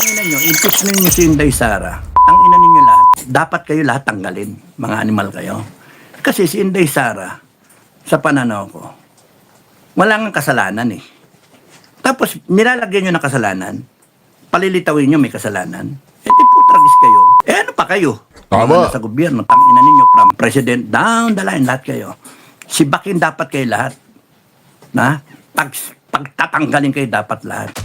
ina nyo, impeachment nyo si Inday Sara. Ang ina ninyo lahat, dapat kayo lahat tanggalin. Mga animal kayo. Kasi si Inday Sara, sa pananaw ko, wala nga kasalanan eh. Tapos, nilalagyan nyo ng kasalanan, palilitawin nyo may kasalanan, eh di putragis kayo. Eh ano pa kayo? Tama. Mga nasa gobyerno, tangina ninyo, from president down the line, lahat kayo. Si Bakin dapat kayo lahat. Na? Pagtatanggalin kayo dapat lahat.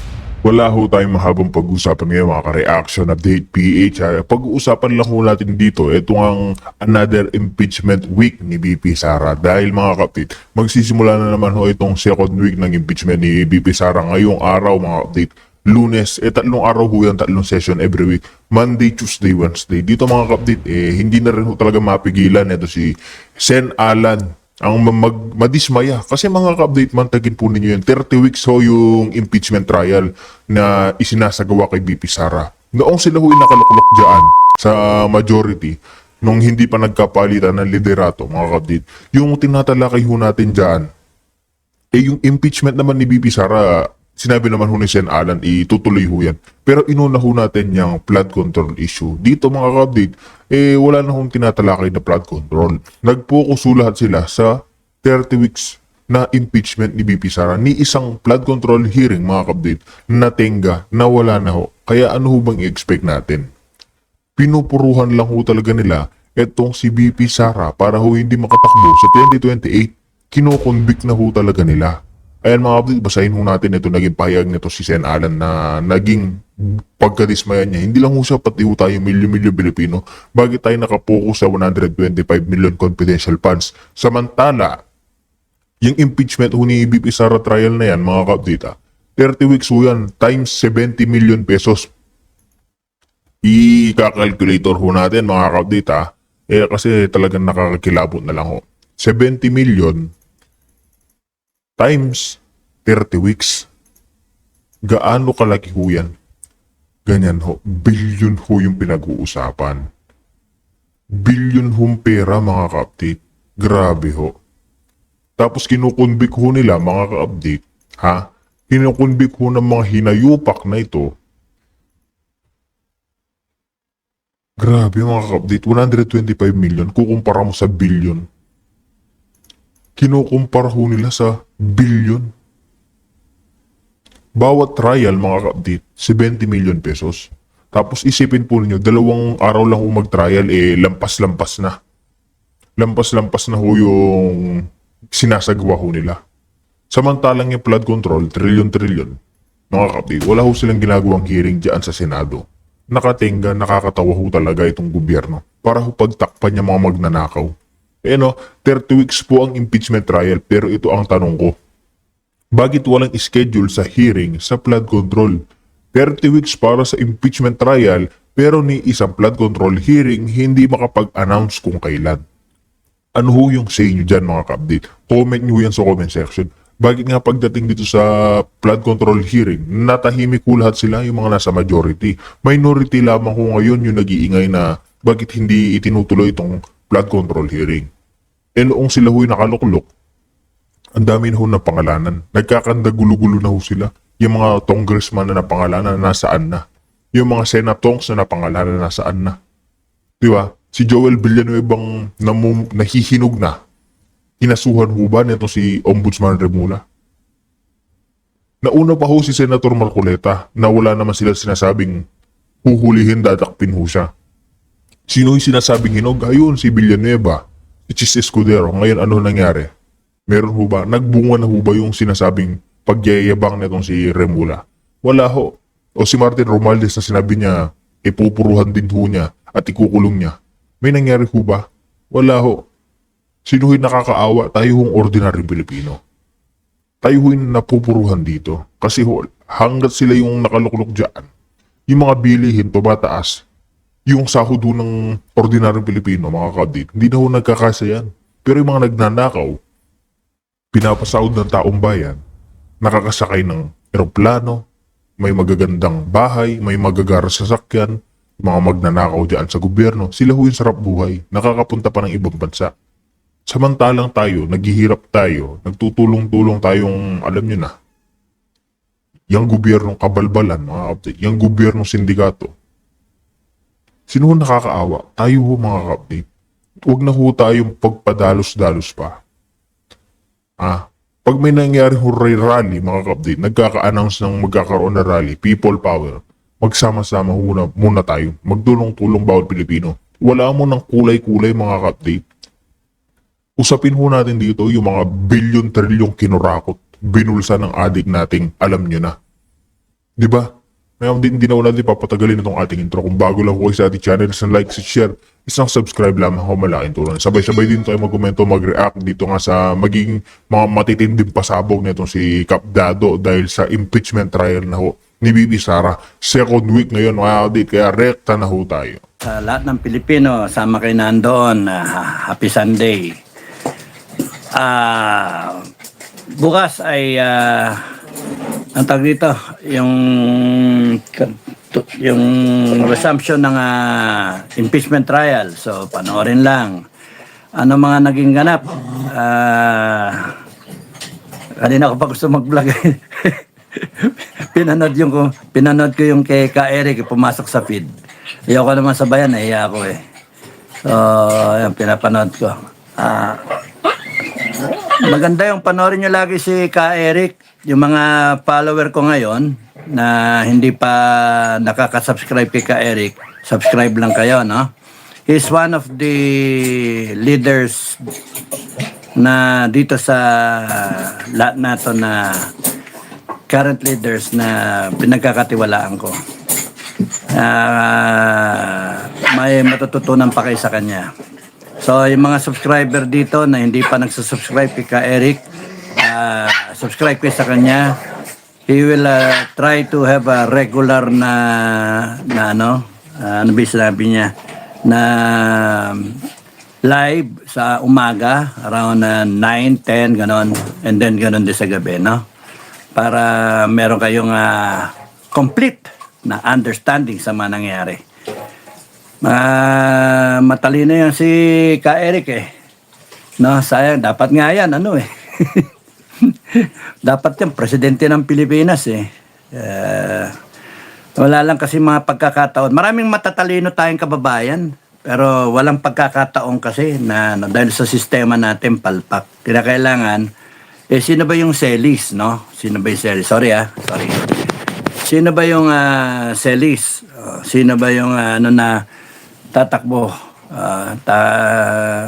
Wala ho tayong mahabang pag-usapan ngayon mga ka-reaction update PH. Pag-uusapan lang ho natin dito, ito ang another impeachment week ni BP Sara. Dahil mga kapit, magsisimula na naman ho itong second week ng impeachment ni BP Sara ngayong araw mga kapit. Lunes, tatlong araw ho yan, tatlong session every week. Monday, Tuesday, Wednesday. Dito mga kapit, hindi na rin ho talaga mapigilan. Ito si Sen Alan ang madismaya. Kasi mga ka-update, mantagin po ninyo yun. 30 weeks ho yung impeachment trial na isinasagawa kay BP Sara. Noong sila ho'y nakaluklok dyan sa majority, nung hindi pa nagkapalitan ng liderato, mga ka-update, yung tinatalakay ho natin dyan, yung impeachment naman ni BP Sara, sinabi naman ho ni Sen Alan, itutuloy ho yan. Pero inuna ho natin yung flood control issue. Dito mga ka-update, wala na hong tinatalakay na flood control. Nag-focus ho lahat sila sa 30 weeks na impeachment ni BP Sara. Ni isang flood control hearing mga ka-update na tenga na wala na ho. Kaya ano ho bang i-expect natin? Pinupuruhan lang ho talaga nila etong si BP Sara para ho hindi makatakbo sa 2028. Kino-convict na ho talaga nila. Ayan mga kapatid, basahin ho natin ito naging pahayag nito si Sen Alan na naging pagkadismaya niya. Hindi lang ho siya, pati ho tayo milyon-milyon Pilipino. Bakit tayo nakapokus sa 125 million confidential funds? Samantala, yung impeachment ho ni BP Sara trial na yan, mga kapatid, 30 weeks ho yan, times 70 million pesos. I-calculator ho natin mga kapatid, kasi talagang nakakakilabot na lang ho. 70 million times 30 weeks. Gaano kalaki ho yan? Ganyan ho. Billion ho yung pinag-uusapan. Billion hong pera mga ka-update. Grabe ho. Tapos kinukonbik ho nila mga ka-update. Kinukonbik ho ng mga hinayupak na ito. Grabe mga ka-update. 125 million. Kukumpara mo sa billion. Kinukumpara ho nila sa billion. Bawat trial mga ka-update, 70 million pesos. Tapos isipin po ninyo, 2 araw lang ho mag-trial, lampas-lampas na. Lampas-lampas na ho yung sinasagawa ho nila. Samantalang yung flood control, trillion-trillion. Mga ka-update, wala ho silang ginagawang hearing dyan sa Senado. Nakatenga, nakakatawa ho talaga itong gobyerno. Para ho pagtakpan niya mga magnanakaw. 30 weeks po ang impeachment trial, pero ito ang tanong ko. Bakit walang schedule sa hearing sa flood control? 30 weeks para sa impeachment trial, pero ni isang flood control hearing hindi makapag-announce kung kailan. Ano ho yung say nyo dyan mga ka-update? Comment nyo yan sa comment section. Bakit nga pagdating dito sa flood control hearing, natahimik ko lahat sila yung mga nasa majority. Minority lamang ko ngayon yung nag-iingay na bakit hindi itinutuloy itong flood control hearing. Noong sila ho'y nakaluklok, ang dami na ho ng pangalanan. Nagkakandagulo-gulo na ho sila. Yung mga congressman na napangalanan na nasaan na. Yung mga senatongs na napangalanan na nasaan na. Diba? Si Joel Villanuevang nahihinog na. Kinasuhan ho ba nito si Ombudsman Remula? Nauna pa ho si Senator Marcoleta na wala naman sila sinasabing huhulihin, dadakpin ho siya. Sino yung sinasabing hinog? Ayun, si Villanueva, si Chis Escudero. Ngayon ano nangyari? Meron ho ba? Nagbunga na ho ba yung sinasabing pagyayabang netong si Remula? Wala ho. O si Martin Romualdez na sinabi niya, ipupuruhan din ho niya at ikukulong niya. May nangyari ho ba? Wala ho. Sino ho'y nakakaawa? Tayo hong ordinary Pilipino. Tayo ho'y napupuruhan dito. Kasi ho, hanggat sila yung nakaluklok dyan, yung mga bilihin tumataas, yung sahod ho ng ordinary Pilipino, mga kabit, hindi na ho nagkakasa yan. Pero yung mga nagnanakaw, pinapasahod ng taong bayan, nakakasakay ng eroplano, may magagandang bahay, may magagarang sasakyan, mga magnanakaw dyan sa gobyerno, sila ho yung sarap buhay, nakakapunta pa ng ibang bansa. Samantalang tayo, naghihirap tayo, nagtutulong-tulong tayong, alam nyo na, yung gobyernong kabalbalan, mga kapatid, yung gobyernong sindikato, sino ho nakakaawa? Tayo ho, mga kapatid. Huwag na ho tayong pagpadalos-dalos pa. Pag may nangyari ho rally, mga kapatid, nagkaka-announce ng magkakaroon na rally, people power, magsama-sama muna tayo, magtulong-tulong bawat Pilipino. Wala mo ng kulay-kulay, mga kapatid. Usapin ho natin dito yung mga bilyon-trilyong kinurakot, binulsa ng adik nating alam nyo na. Di ba? Ngayon, hindi na natin papatagalin itong ating intro. Kung bago lang ho kayo sa ating channel, isang like, share, isang subscribe lamang ho, malaking tulong. Sabay-sabay din tayo mag-komento, mag-react dito nga sa magiging mga matitinding pasabog nitong si Kap Dado dahil sa impeachment trial na ho ni Bibi Sara. Second week ngayon, mga audit, kaya rekta na ho tayo. Sa lahat ng Pilipino, sama kayo nandoon. Happy Sunday. Bukas ay ang tawag dito, yung resumption ng impeachment trial. So, panoorin lang. Ano mga naging ganap? Kanina ko pa gusto mag-vlog. pinanood ko yung kay Ka Eric, pumasok sa feed. Ayoko naman sabayan, nahiya ako eh. So, yan, pinapanood ko. Maganda yung panoorin nyo lagi si Ka Eric. Yung mga follower ko ngayon na hindi pa nakaka-subscribe kay Ka Eric, subscribe lang kayo, no? He's one of the leaders na dito sa lahat nato na current leaders na pinagkakatiwalaan ko. May matututunan pa kayo sa kanya. So, yung mga subscriber dito na hindi pa nagsusubscribe kay Ka Eric, subscribe kayo sa kanya. He will try to have a regular na ano ba sinabi niya, na live sa umaga, around 9, 10, ganon. And then ganon din sa gabi, no? Para meron kayong complete na understanding sa mga nangyari. Matalino yan si Ka Eric eh. No, sayang. Dapat nga yan, ano eh. Dapat yan, presidente ng Pilipinas eh. Wala lang kasi mga pagkakataon. Maraming matatalino tayong kababayan. Pero walang pagkakataon kasi na dahil sa sistema natin palpak. Kinakailangan, sino ba yung selis, no? Sino ba yung selis? Sorry. Sino ba yung selis? Sino ba yung na tatakbo?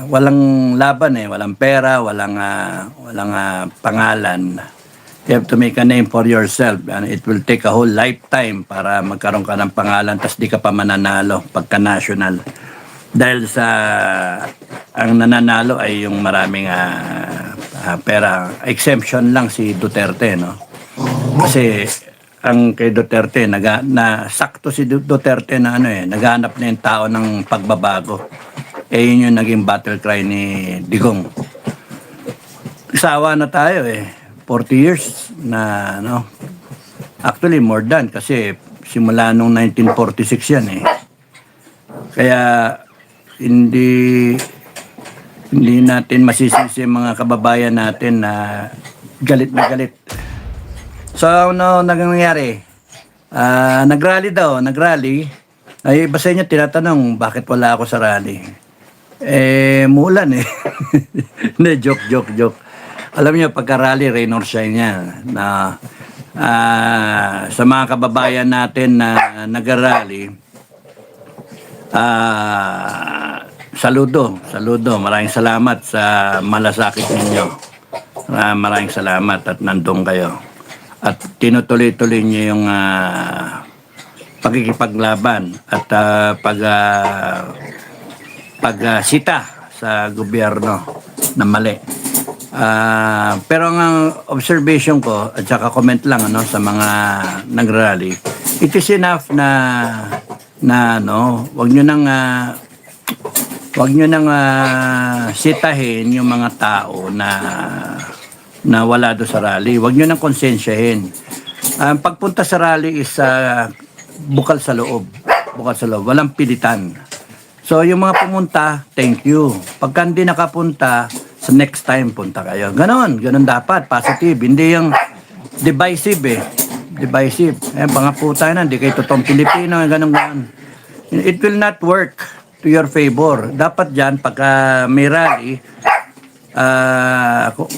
Walang laban eh, walang pera, walang pangalan. You have to make a name for yourself. And it will take a whole lifetime para magkaroon ka ng pangalan tas di ka pa mananalo pagka national. Dahil sa ang nananalo ay yung maraming pera. Exemption lang si Duterte, no? Kasi ang kay Duterte, sakto si Duterte na naghanap na yung tao ng pagbabago. Yun yung naging battle cry ni Digong. Sawa na tayo 40 years na, no? Actually, more than, kasi simula nung 1946 yan Kaya, hindi natin masisisi mga kababayan natin na galit na galit. So, ano nangyari? Nag-rally. Ay, iba sa inyo tinatanong, bakit wala ako sa rally? Mulan Hindi, joke. Alam niyo, pagka-rally, rain or shine yan. Na, sa mga kababayan natin na nag-rally, saludo. Maraming salamat sa malasakit ninyo. Maraming salamat at nandun kayo. At tinutuloy-tuloy niyo yung pagkikipaglaban at pagsita sa gobyerno na mali. Pero ang observation ko at saka comment lang sa mga nag-rally, it is enough na wag nyo nang sitahin yung mga tao na wala do sa rally. Wag nyo nang konsensyahin. Pagpunta sa rally is bukal sa loob. Walang pilitan. So yung mga pumunta, thank you. Pagka hindi nakapunta, sa next time punta kayo. Ganon dapat, positive. Hindi yung divisive divisive. Mga puta na, hindi kayo totoong Pilipino, ganun. It will not work to your favor. Dapat dyan, pagka may rally,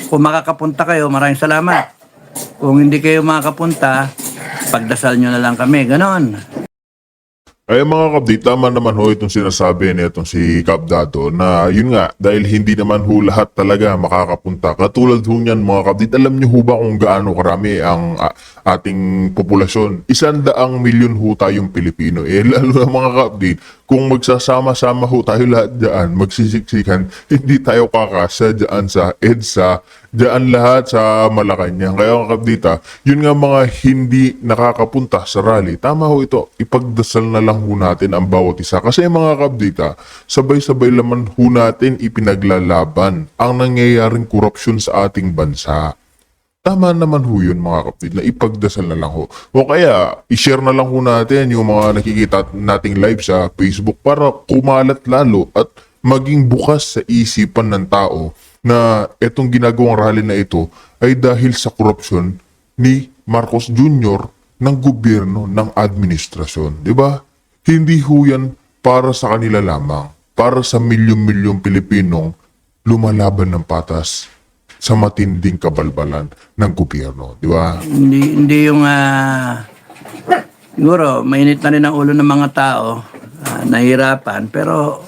kung makakapunta kayo, maraming salamat. Kung hindi kayo makakapunta, pagdasal nyo na lang kami, ganon. Ay mga kapdi, tama naman ho itong sinasabi nitong si Kap Dato na yun nga, dahil hindi naman ho lahat talaga makakapunta. Katulad ho niyan mga kapdi, alam niyo ho ba kung gaano karami ang ating populasyon? 100 milyon ho tayong Pilipino. Lalo na mga kapdi, kung magsasama-sama ho tayo lahat dyan, magsisiksikan, hindi tayo kakasya dyan sa EDSA, dyan lahat sa Malacanang. Kaya mga kapdita, yun nga mga hindi nakakapunta sa rally. Tama ho ito, ipagdasal na lang ho natin ang bawat isa. Kasi mga kapdita, sabay-sabay naman ho natin ipinaglalaban ang nangyayaring korupsyon sa ating bansa. Tama naman ho yun mga kapatid na ipagdasal na lang ho. O kaya, i-share na lang ho natin yung mga nakikita nating live sa Facebook para kumalat lalo at maging bukas sa isipan ng tao na itong ginagawang rally na ito ay dahil sa korupsyon ni Marcos Jr. ng gobyerno ng administrasyon. Diba? Hindi ho yan para sa kanila lamang. Para sa milyon-milyong Pilipinong lumalaban ng patas sa matinding kabalbalan ng gobyerno, di ba? Hindi yung siguro mainit na rin ang ulo ng mga tao, nahirapan, pero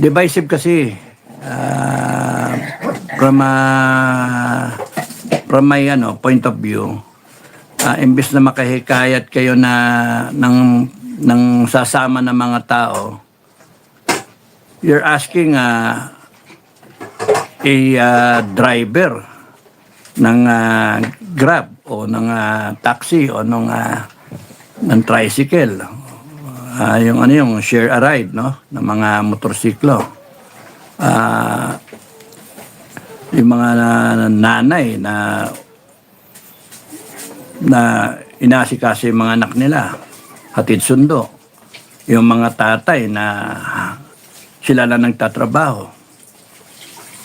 divisive kasi from my point of view. Imbes na makahikayat kayo na ng sasama ng mga tao, you're asking a driver ng Grab o ng taxi o ng tricycle, yung share a ride, no, ng mga motorsiklo, yung mga nanay na inaasikaso yung mga anak nila, hatid sundo, yung mga tatay na sila lang nagtatrabaho.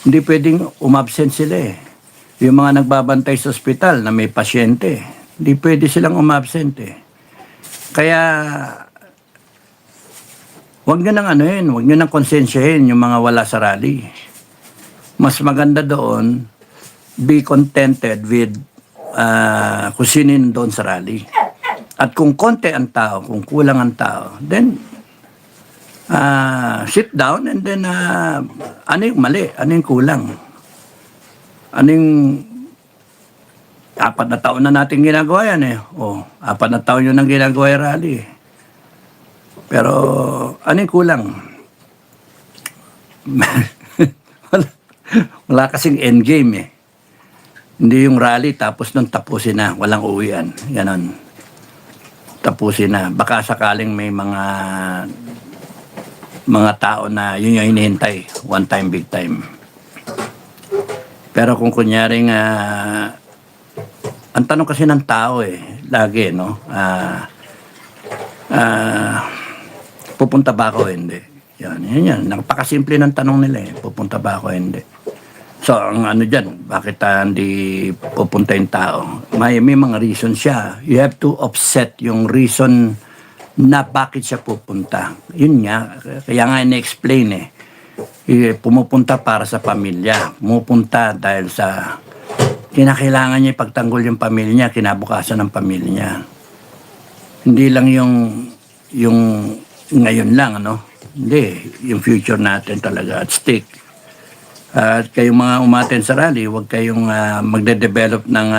Hindi pwedeng umabsent sila eh. Yung mga nagbabantay sa ospital na may pasyente, hindi pwede silang umabsent eh. Kaya, wag nyo nang wag nyo nang konsensyahin yung mga wala sa rally. Mas maganda doon, be contented with kung sino yun doon sa rally. At kung konti ang tao, kung kulang ang tao, then sit down and then ano yung mali, ano yung kulang, ano yung 4 na taon na natin ginagawa yan eh. 4 na taon yun ang ginagawa yung rally eh. Pero ano yung kulang? wala kasing endgame eh. Hindi yung rally tapos nung tapusin na, walang uwian, ganon, tapusin na. Baka sakaling may mga tao na yun yung hinihintay, one time, big time. Pero kung kunyaring ang tanong kasi ng tao lagi, no, pupunta ba ako o hindi? Yan. Napakasimple ng tanong nila pupunta ba ako o hindi? So, ang dyan, bakit hindi pupunta yung tao? May mga reason siya. You have to offset yung reason na bakit siya pupunta. Yun nga, kaya nga na-explain pumupunta para sa pamilya. Pumupunta dahil sa kinakailangan niya ipagtanggol yung pamilya niya, kinabukasan ng pamilya niya. Hindi lang yung ngayon lang, Hindi, yung future natin talaga at stake. At kayong mga umaten sa rally, huwag kayong magde-develop ng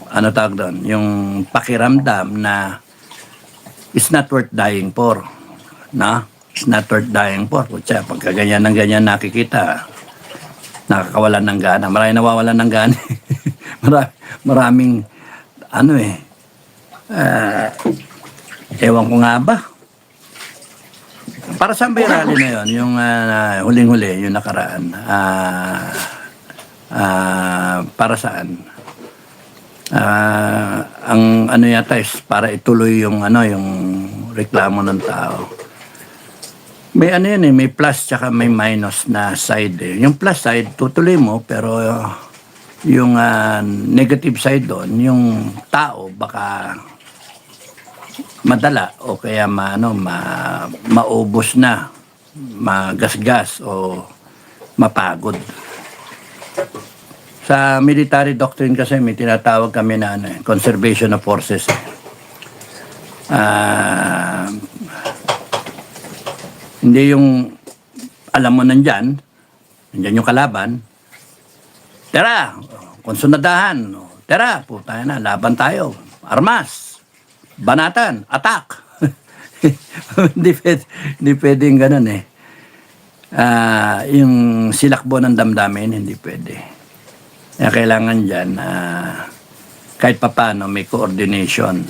ano tawag doon, yung pakiramdam na it's not worth dying for. It's not worth dying for. Kutsa, pagka ganyan ng ganyan nakikita, nakakawalan ng gana. Maraming nawawalan ng gana. Maraming, ewan ko nga ba. Para saan ba yung rally na yun? Yung huling-huli, yung nakaraan. Para saan? Ang yata is para ituloy yung yung reklamo ng tao. May may plus tsaka may minus na side Yung plus side, tutuloy mo, pero yung negative side doon, yung tao baka madala o kaya maubos na, magasgas o mapagod. Sa military doctrine kasi may tinatawag kami na conservation of forces. Hindi yung alam mo nandyan yung kalaban, tara, konsunadahan, tara, puta na, laban tayo, armas, banatan, attack. Hindi pwedeng ganun eh. Yung silakbo ng damdamin, hindi pwede. Kaya kailangan dyan, kahit papano may coordination.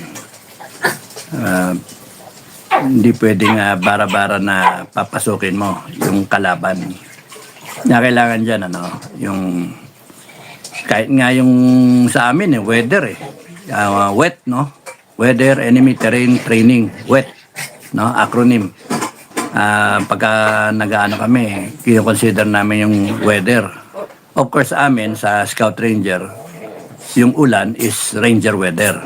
Hindi pwedeng bara-bara na papasukin mo yung kalaban. Kaya kailangan dyan, yung kahit nga yung sa amin weather wet, no? Weather, enemy, terrain, training, wet, no? Acronym. Pagka nag-ano kami, kino-consider namin yung weather. Of course, amin sa Scout Ranger, yung ulan is Ranger weather.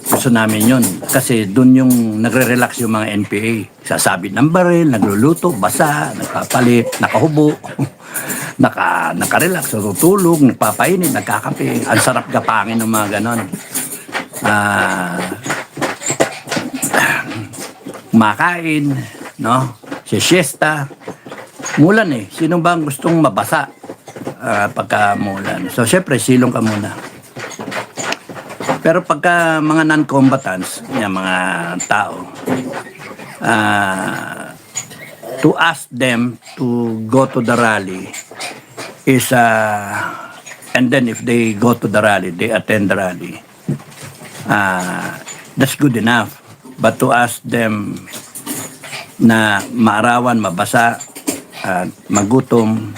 Gusto namin yun. Kasi dun yung nagre-relax yung mga NPA. Sasabit ng baril, nagluluto, basa, nagpapalit, nakahubo, nakarelax, natutulog, nagpapainit, nagkakape. Ang sarap gapangin ng mga ganon. Makain, no? Siesta. Mulan eh. Sino ba ang gustong mabasa pagka mulan? So, syempre, silong ka muna. Pero pagka mga non-combatants, mga tao, to ask them to go to the rally is, and then if they go to the rally, they attend the rally, that's good enough. But to ask them na maarawan, mabasa, magutom,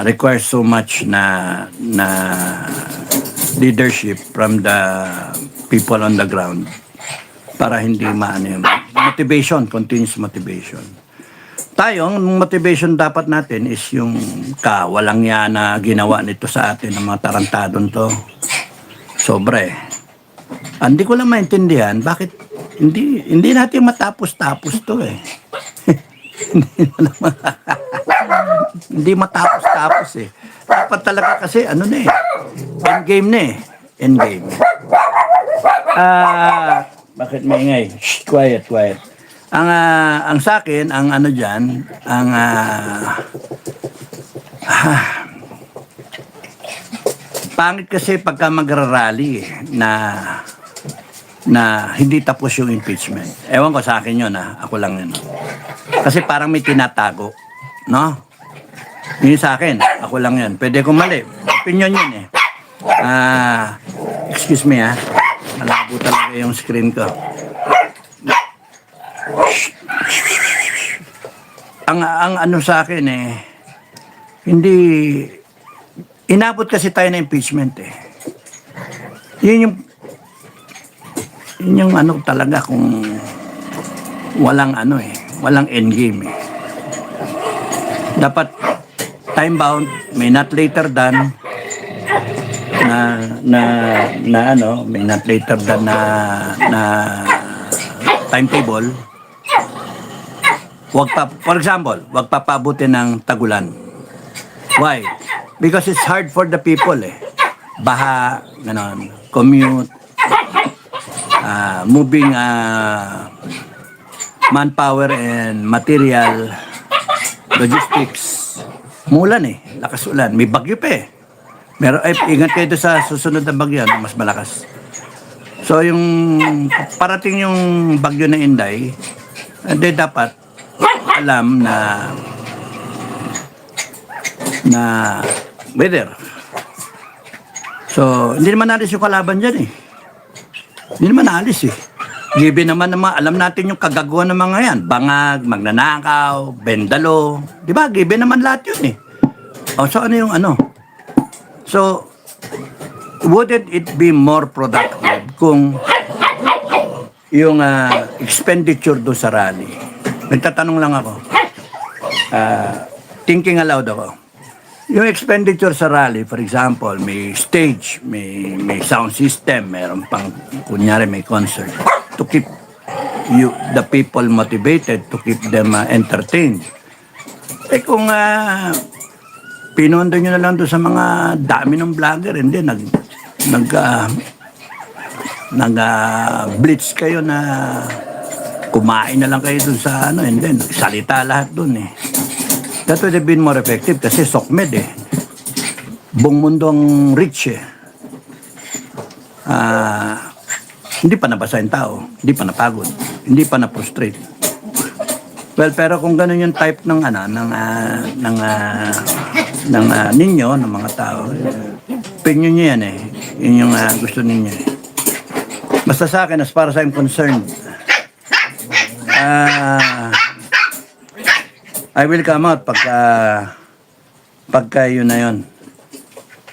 requires so much na leadership from the people on the ground para hindi motivation, continuous motivation. Tayo, ang motivation dapat natin is yung kawalang yan na ginawa nito sa atin ng mga tarantadon to. Sobre. Hindi ko lang maintindihan bakit hindi natin matapos-tapos to eh. Hindi matapos-tapos eh. Dapat talaga kasi endgame na eh. Endgame. Bakit maingay? Shh, quiet. Ang sa akin, ang dyan, pangit kasi pagka magrarally na hindi tapos yung impeachment. Ewan ko sa akin yun ako lang yun. Kasi parang may tinatago, no? Yun sa akin, ako lang yun. Pwede kong mali. Opinion yun eh. Excuse me malabo talaga yung screen ko. Ang ano sa akin hindi inabot kasi tayo na impeachment eh. Yun yung talaga kung walang walang endgame eh. Dapat time bound, may not later than may not later than na timetable. For example, wag papabutin ng tagulan. Why? Because it's hard for the people eh. Baha, commute, moving manpower and material, logistics. Mulan lakas ulan. May bagyo pa eh. Ingat kayo sa susunod na bagyo, mas malakas. So yung parating yung bagyo na Inday, dapat alam na weather. So hindi naman alis yung kalaban dyan eh. Hindi naman alis eh. Given naman alam natin yung kagagawa ng mga yan. Bangag, magnanakaw, bendalo. Di ba? Given naman lahat yun eh. So ano yung So, wouldn't it be more productive kung yung expenditure do sa rally? Nagtatanong lang ako. Thinking aloud ako. Yung expenditure sa rally, for example, may stage, may sound system, meron pang, kunyari may concert, to keep the people motivated, to keep them entertained. Eh kung pinondo nyo na lang doon sa mga dami ng vlogger, hindi, blitz kayo na kumain na lang kayo doon sa ano, hindi, nagsalita lahat doon eh. That would have been more effective kasi SOCMED eh. Buong mundo ang rich eh. Hindi pa nabasa yung tao, hindi pa napagod, hindi pa na-frustrate. Well, pero kung ganun yung type ng ninyo, ng mga tao, opinion nyo yan eh. Yun yung gusto ninyo eh. Basta sa akin, as far as I'm concerned, I will come out pagka yun na yun.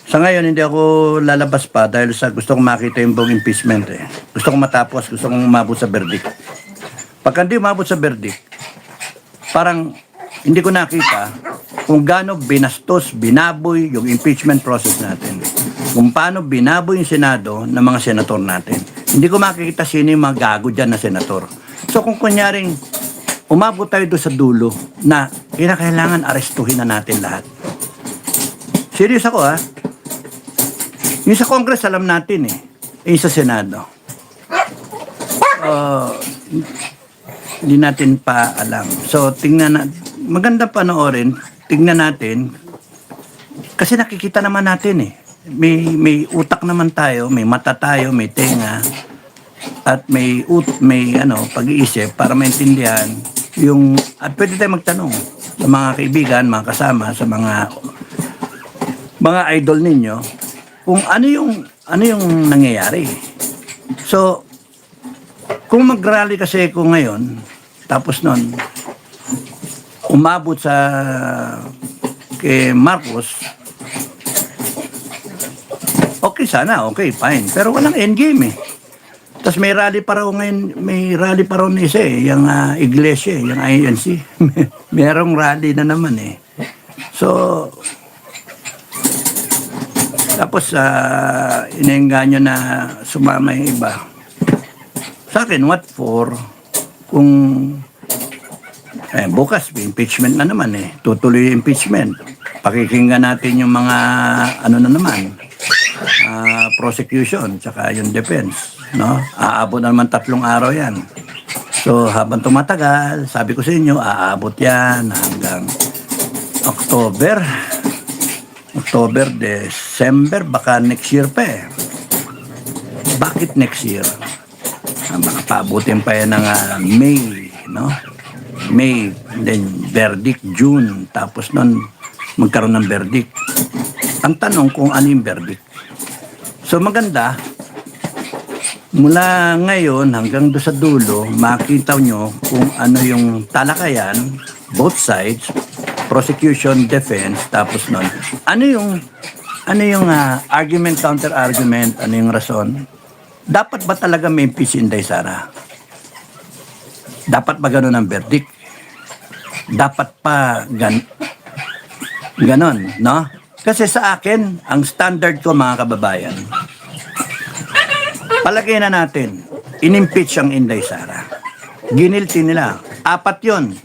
Sa ngayon, hindi ako lalabas pa dahil sa gusto kong makita yung buong impeachment eh. Gusto kong matapos, gusto kong umabot sa verdict. Pagka hindi umabot sa verdict, parang hindi ko nakita kung gaano binastos, binaboy yung impeachment process natin. Kung paano binaboy yung Senado ng mga senator natin. Hindi ko makikita sino yung mga gago dyan na senator. So kung kunyaring umabot tayo doon sa dulo na kinakailangan arestuhin na natin lahat. Serious ako ha. Yung sa Congress alam natin eh. Yung sa Senado. Hindi natin pa alam. So tingnan na, maganda panoorin, tingnan natin. Kasi nakikita naman natin eh. May utak naman tayo, may mata tayo, may tenga. At may pag-iisip para maintindihan yung, at pwede tayo magtanong sa mga kaibigan, mga kasama, sa mga idol ninyo kung ano yung nangyayari. So kung mag-rally kasi ko ngayon tapos nun umabot sa kay Marcos, okay sana, okay, fine, pero walang endgame eh. Tapos may rally pa raw ngayon, may rally pa raw na isa eh, yung iglesia, yung INC. Merong rally na naman eh. So, tapos inaengganyo na sumama yung iba. Sa akin, what for? Kung bukas, may impeachment na naman eh. Tutuloy yung impeachment. Pakikinggan natin yung mga na naman. Prosecution, tsaka yung defense. No? Aabot na naman 3 araw yan. So, habang tumatagal, sabi ko sa inyo, aabot yan hanggang October, December, baka next year pa eh. Bakit next year? Baka paabutin pa yan ng May, no? May, then verdict, June, tapos nun, magkaroon ng verdict. Ang tanong kung ano yung verdict. So maganda, mula ngayon hanggang doon sa dulo, makita nyo kung ano yung talakayan, both sides, prosecution, defense, tapos nun, ano yung argument, counter-argument, ano yung rason? Dapat ba talaga may impeach Inday Sara? Dapat ba ganun ang verdict? Dapat pa ganon, no? Kasi sa akin, ang standard ko mga kababayan, palagay na natin, inimpeach ang Inday Sara. Ginilty nila. 4 yon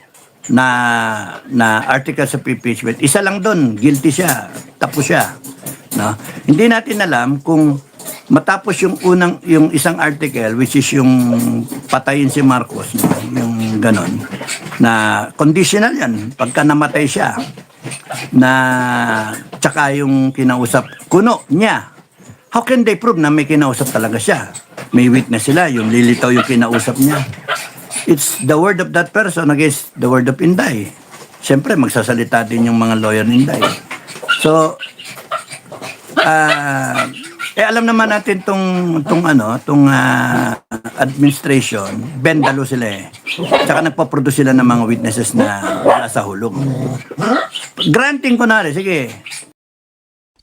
na articles of impeachment. Isa lang doon, guilty siya, tapos siya. No? Hindi natin alam kung matapos yung isang article, which is yung patayin si Marcos, no? Yung ganon, na conditional yan, pagka namatay siya, na tsaka yung kinausap kuno niya. How can they prove na may kinausap talaga siya? May witness sila, yung lilitaw yung kinausap niya. It's the word of that person against the word of Inday. Siyempre, magsasalita din yung mga lawyer ni Inday. So, alam naman natin tong administration, bendalo sila eh. Tsaka nagpa-produce sila ng mga witnesses na wala sa hulog. Granting ko na rin, sige.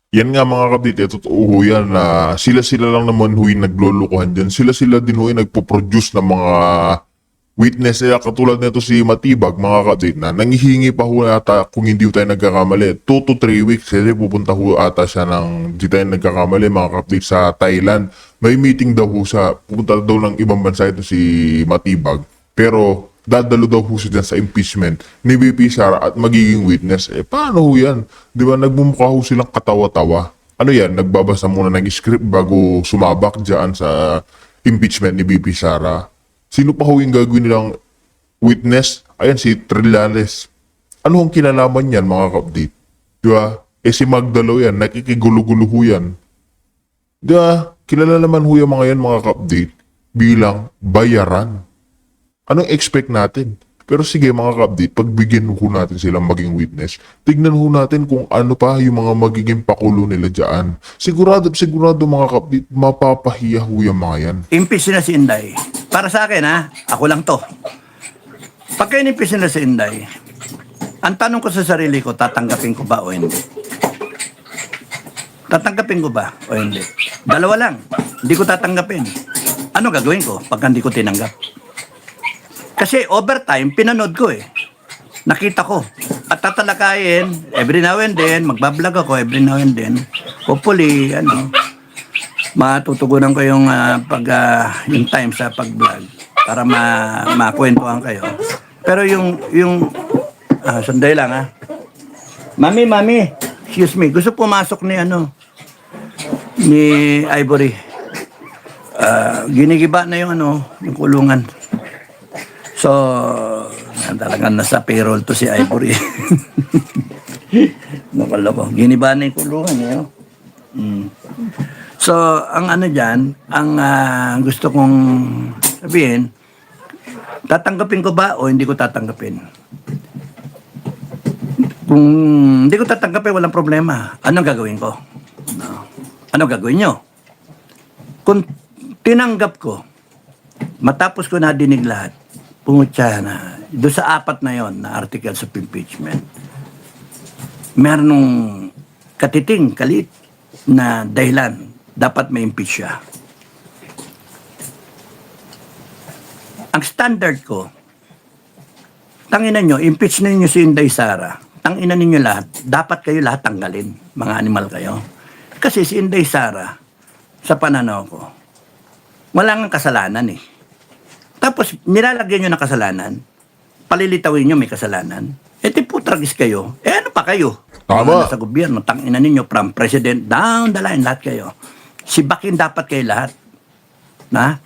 Yan nga mga kabit, totoo ho yan na sila lang naman huy naglulukuhan dyan. Sila din huy nagpo-produce ng mga witness katulad nito si Matibag, mga kapatid, na nangihingi pa ho ata, kung hindi ho tayo nagkakamali, 2 to 3 weeks kasi pupunta ho ata siya ng, hindi tayo nagkakamali, mga kapatid, sa Thailand. May meeting daw ho sa, pupunta daw ng ibang bansa ito si Matibag, pero dadalo daw ho siya dyan sa impeachment ni VP Sara at magiging witness. Paano ho yan? Di ba nagmumukha ho silang katawa-tawa? Ano yan? Nagbabasa muna ng script bago sumabak dyan sa impeachment ni VP Sara. Sino pa ho yung gagawin nilang witness? Ayan, si Trillanes. Ano ang kinalaman yan, mga kapatid? Di ba? Si Magdalo yan, nakikigulo-gulo ho yan. Di ba? Kilala naman ho yung mga yan, mga kapatid, bilang bayaran. Anong expect natin? Pero sige, mga kapatid, pagbigyan ho natin silang maging witness, tignan ho natin kung ano pa yung mga magiging pakulo nila dyan. Sigurado mga kapatid, mapapahiya ho yung mga yan. Impeach na si Inday. Para sa akin, ha? Ako lang to. Pagka inimpeach na si Inday, ang tanong ko sa sarili ko, tatanggapin ko ba o hindi? Tatanggapin ko ba o hindi? Dalawa lang. Hindi ko tatanggapin. Ano gagawin ko pagka hindi ko tinanggap? Kasi overtime, pinanood ko eh. Nakita ko. At tatalakayin, every now and then, magbablog ako every now and then. Hopefully, matutugunan ko yung, yung time sa pag-vlog para makwentuhan kayo. Pero sandali lang ha. Mami, excuse me, gusto pumasok ni Ivory. Ginigiba na yung yung kulungan. So, talagang nasa payroll to si Ivory. Nakaloko. Giniba na yung kulungan eh. So, ang dyan, ang gusto kong sabihin, tatanggapin ko ba o hindi ko tatanggapin? Kung hindi ko tatanggapin, walang problema. Anong gagawin ko? No. Anong gagawin nyo? Kung tinanggap ko, matapos ko na dinig lahat, pumutya na, doon sa 4 na yon na articles of impeachment, meron nung katiting, kalit, na dahilan, dapat may impeach siya. Ang standard ko, tanginan nyo, impeach na ninyo si Inday Sara, tanginan ninyo lahat, dapat kayo lahat tanggalin, mga animal kayo. Kasi si Inday Sara, sa pananaw ko, wala nga kasalanan eh. Tapos, nilalagyan nyo ng kasalanan, palilitawin nyo may kasalanan, putragis kayo. Ano pa kayo? Tama. Sa gobyerno, tanginan ninyo, from president down the line, lahat kayo. Sibakin dapat kayo lahat. Na?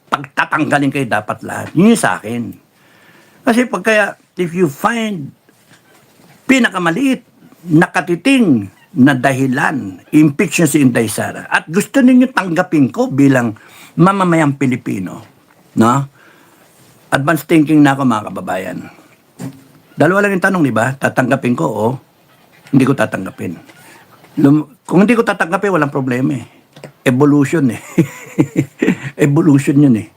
Pagtatanggalin kayo dapat lahat. Yun yung sa akin. Kasi if you find pinakamaliit, nakatiting na dahilan, impeach nyo si Inday Sara, at gusto ninyo tanggapin ko bilang mamamayang Pilipino, no? Advanced thinking na ako, mga kababayan. Dalawa lang yung tanong, di ba? Tatanggapin ko o hindi ko tatanggapin. Kung hindi ko tatanggapin, walang problema eh. Evolution eh. Evolution yun eh.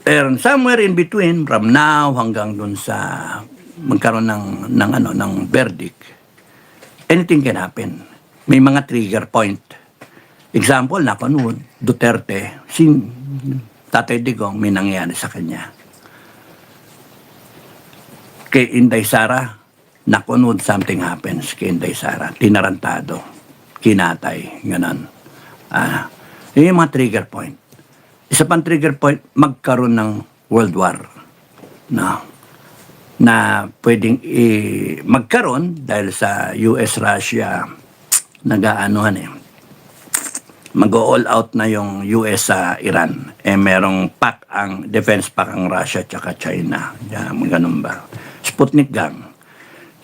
And somewhere in between, from now hanggang dun sa magkaroon ng verdict, anything can happen. May mga trigger point. Example, napanood, Duterte, si Tatay Digong, may nangyari sa kanya. Kay Inday Sara, napanood, something happens kay Inday Sara. Tinarantado, kinatay, gano'n. Yun yung mga trigger point. Isa pang trigger point, magkaroon ng World War. Na pwedeng magkaroon dahil sa US-Russia mag-all out na yung US sa Iran. Merong defense pack ang Russia tsaka China. Ganun ba? Sputnik gang.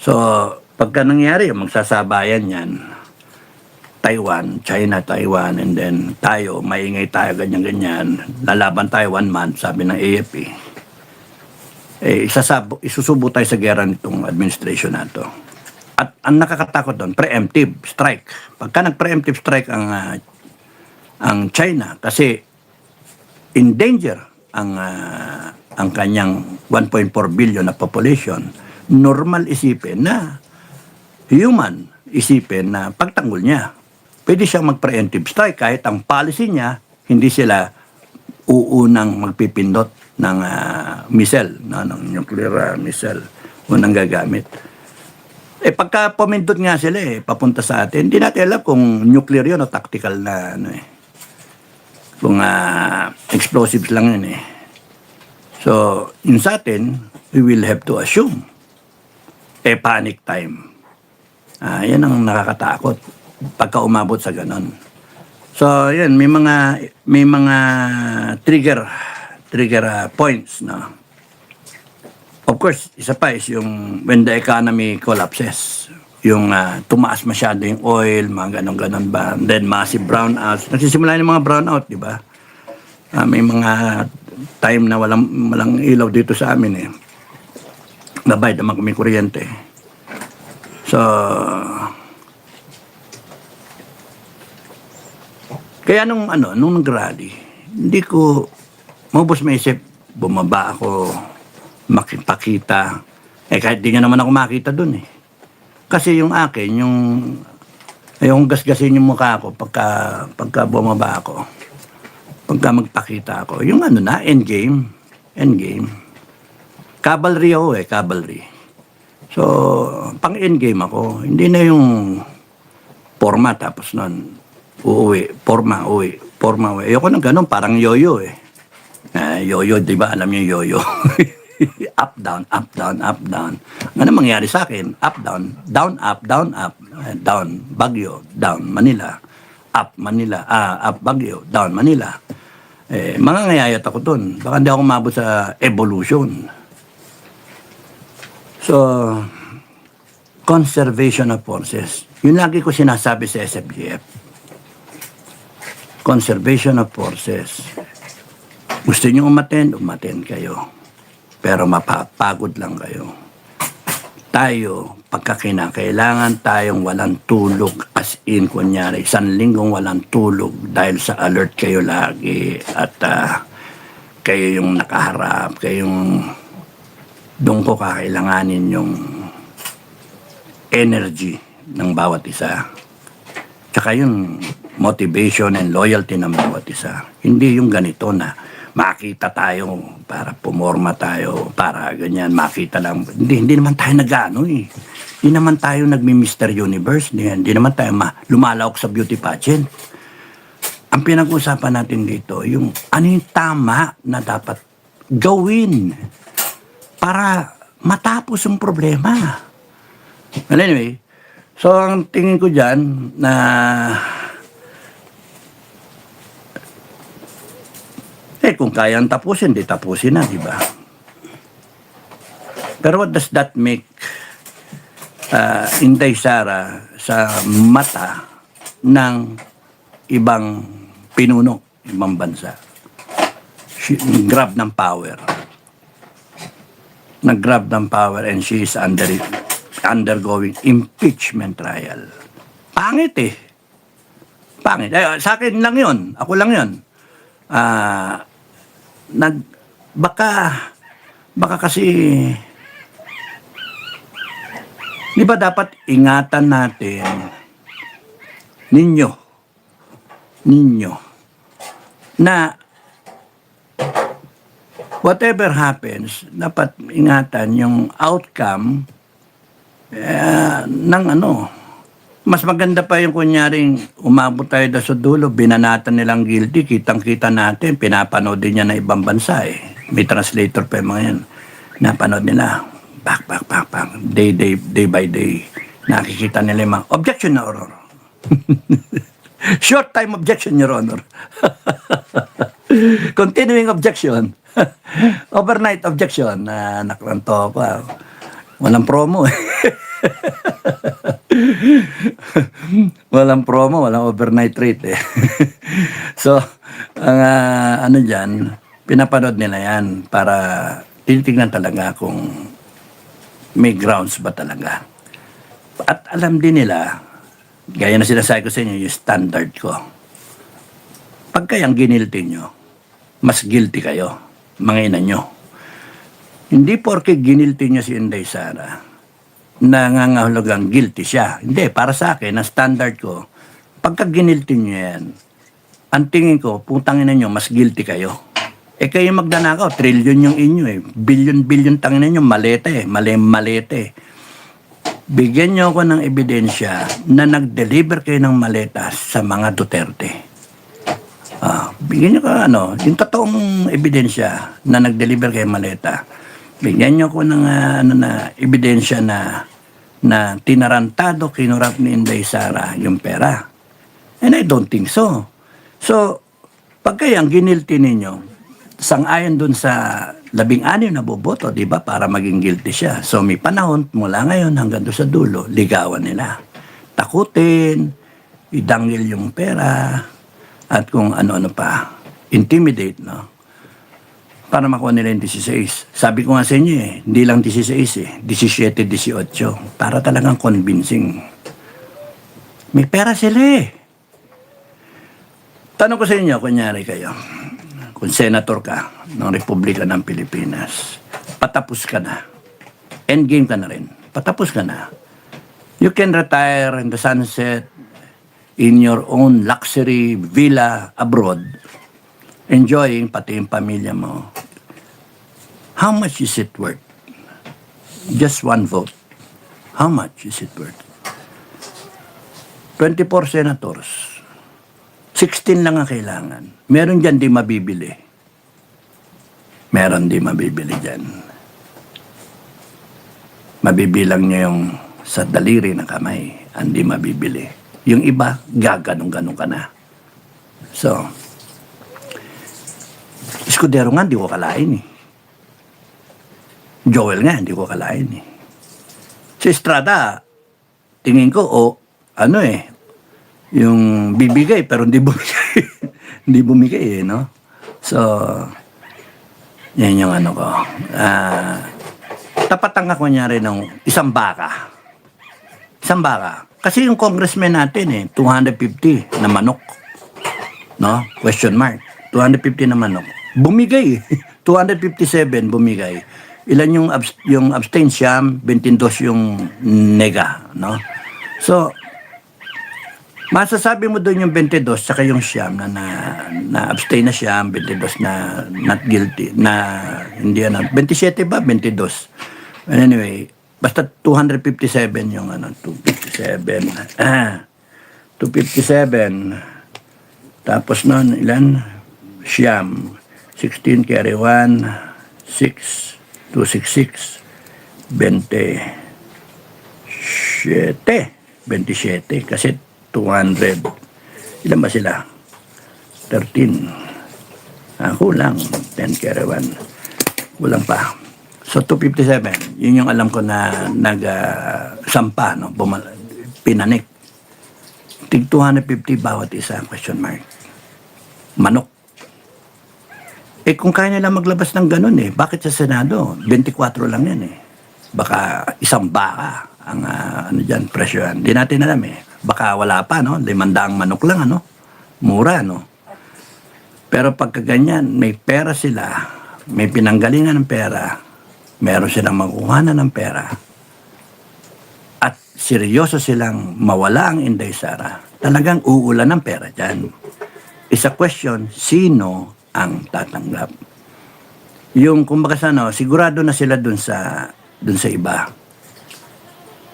So, pagka nangyari, magsasabayan yan. Taiwan, China, Taiwan, and then tayo, maingay tayo, ganyan-ganyan. Lalaban tayo 1 month, sabi ng AFP. Isusubo tayo sa gera nitong administration na to. At ang nakakatakot doon, preemptive strike. Pagka nag-preemptive strike ang China, kasi in danger ang kanyang 1.4 billion na population, normal isipin na human isipin na pagtanggol niya. Pwede siyang mag-preemptive strike kahit ang policy niya, hindi sila uunang magpipindot ng missile, no, ng nuclear missile, unang gagamit. Pagka pumindot nga sila papunta sa atin, hindi natin alam kung nuclear yun o tactical na kung explosives lang yun So, yun sa atin, we will have to assume panic time. Yan ang nakakatakot pagka umabot sa ganon. So, yun, may mga trigger points, no. Of course, isa pa is yung when the economy collapses, yung tumaas masyado yung oil, mga ganon-ganon ba, and then massive brownouts. Nagsisimula yung mga brownout, di ba? May mga time na walang ilaw dito sa amin Babay naman kami kuryente. So, kaya nung nag-rally, hindi ko mabos maisip, bumaba ako, makipakita. Kahit di nyo naman ako makita dun Kasi yung akin, yung gasgasin yung mukha ko pagka bumaba ako. Pagka magpakita ako. Yung endgame. Cavalry ako cavalry. So, pang endgame ako. Hindi na yung forma tapos nun, uuwi, forma, uwi. Ayoko nang ganun, parang yoyo yoyo, di ba? Alam niyo yoyo. Up, down, up, down, up, down. Ano mangyari sa akin? Up, down, up, down, up, down, Baguio, down, Manila, up, Manila, up, Baguio, down, Manila. Mga ngayayat ako dun. Baka hindi ako mabot sa evolution. So, conservation of forces. Yun lagi ko sinasabi sa SFGF. Conservation of forces. Gusto nyo umaten kayo. Pero mapapagod lang kayo. Tayo, pagkakinakailangan tayong walang tulog, as in, kunyari, 1 linggong walang tulog dahil sa alert kayo lagi at kayo yung nakaharap, kayong doon ko kakailanganin yung energy ng bawat isa. Tsaka yung motivation and loyalty ng bawat isa. Hindi yung ganito na makita tayo para pumorma tayo, para ganyan, makita lang. Hindi naman tayo Hindi naman tayo nagmi-Mr. Universe. Hindi naman tayo lumalawak sa beauty pageant. Ang pinag-usapan natin dito, yung ano yung tama na dapat gawin para matapos yung problema. Well, anyway, so ang tingin ko dyan na kung kayang tapusin, di tapusin na, di ba? Pero what does that make Inday Sara sa mata ng ibang pinuno, ibang bansa? Grab ng power. Nag-grab ng power and she is undergoing impeachment trial. Pangit Pangit. Sa akin lang yun. Ako lang yun. Baka kasi di ba dapat ingatan natin ninyo na whatever happens, dapat ingatan yung outcome ng Mas maganda pa yung kunyaring umabot tayo sa dulo, binanatan nilang guilty, kitang-kita natin, pinapanood din niya na ibang bansa May translator pa yung mga yan. Napanood nila, back, day by day. Nakikita nila yung mga, objection, Your Honor. Short time objection, Your Honor. Continuing objection. Overnight objection. Nakranto ko. Walang promo walang promo, walang overnight rate So, ang dyan, pinapanood nila yan para tinitignan talaga kung may grounds ba talaga. At alam din nila, gaya na sinasabi ko sa inyo, yung standard ko. Pag kayang ginilty nyo, mas guilty kayo, mga ina nyo. Hindi porke ginilty nyo si Inday Sara, nangangahulugang guilty siya. Hindi, para sa akin, ang standard ko, pagka ginilty nyo yan, ang tingin ko, putangin nyo, mas guilty kayo. Kayo magnanakaw, trillion yung inyo eh. Billion-billion tangin ninyo, malete eh. Malete. Bigyan nyo ako ng ebidensya na nag-deliver kayo ng maleta sa mga Duterte. Bigyan nyo ka yung totoong ebidensya na nag-deliver kayo ng maleta. Bigyan nyo ako ng ebidensya na tinarantado, kinurap ni Inday Sara yung pera. And I don't think so. So, pag kayang ginilty ninyo, sang-ayon dun sa 16 na boboto, di ba, para maging guilty siya. So, may panahon mula ngayon hanggang doon sa dulo, ligawan nila. Takutin, idangil yung pera, at kung ano-ano pa, intimidate, no? Para makuha nila yung 16. Sabi ko nga sa inyo hindi lang 16 17, 18. Para talagang convincing. May pera sila Tanong ko sa inyo, kunyari kayo, kung senator ka ng Republika ng Pilipinas, patapos ka na. Endgame ka na rin. Patapos ka na. You can retire in the sunset in your own luxury villa abroad, enjoying pati yung pamilya mo. How much is it worth? Just one vote. How much is it worth? 24 senators. 16 lang ang kailangan. Meron dyan di mabibili. Meron di mabibili dyan. Mabibilang niya yung sa daliri na kamay, ang di mabibili. Yung iba, gaganong-ganong ka na. So, Escudero nga, hindi ko kalain Joel nga, hindi ko kalain Si Estrada, tingin ko, yung bibigay pero hindi bumigay. Hindi bumigay no? So, yan yung ko. Tapatan ka kunyari ng isang baka. Isang baka. Kasi yung congressman natin 250 na manok. No? Question mark. 250 na manok. Bumigay 257 bumigay. Ilan yung abstain siyam, 22 yung nega, no? So, masasabi mo doon yung 22 saka yung siyam na abstain na siyam, 22 na not guilty, na hindi 27 ba? 22. Anyway, basta 257 yung 257. 257. Tapos noon, ilan? Siyam. 16 carry 1, 6, 266, 27. Kasi 200. Ilan ba sila? 13. Kulang. 10 carry 1. Kulang pa. So, 257. Yun yung alam ko na nag-sampa, no? Pinanik. Tig 250 bawat isa, question mark. Manok. Kung kaya nila maglabas ng ganun bakit sa Senado? 24 lang yan Baka isang baka ang dyan, presyo yan. Hindi natin alam Baka wala pa, no? 500 manok lang, Mura, no? Pero pagka ganyan, may pera sila, may pinanggalingan ng pera, meron silang makuhanan ng pera, at seryoso silang mawala ang Inday Sara, talagang uulan ng pera dyan. It's a question, sino ang tatanggap? Yung kumbaga sigurado na sila dun sa iba.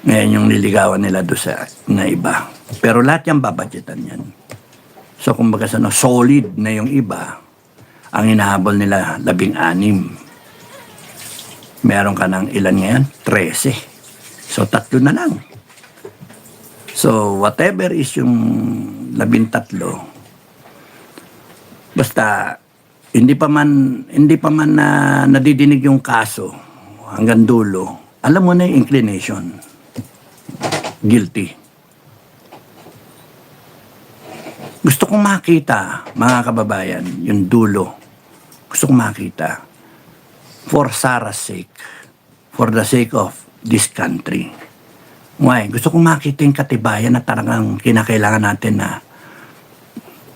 Ngayon yung niligawan nila doon sa na iba. Pero lahat yung babadgetan yan. So kumbaga solid na yung iba, ang hinahabol nila 16. Meron ka ng ilan ngayon? 13. So 3 na lang. So whatever is yung 13, basta hindi pa man nadidinig yung kaso hanggang dulo, alam mo na yung inclination. Guilty. Gusto kong makita, mga kababayan, yung dulo. Gusto kong makita. For Sara's sake. For the sake of this country. Why? Gusto kong makita yung katibayan na talagang kinakailangan natin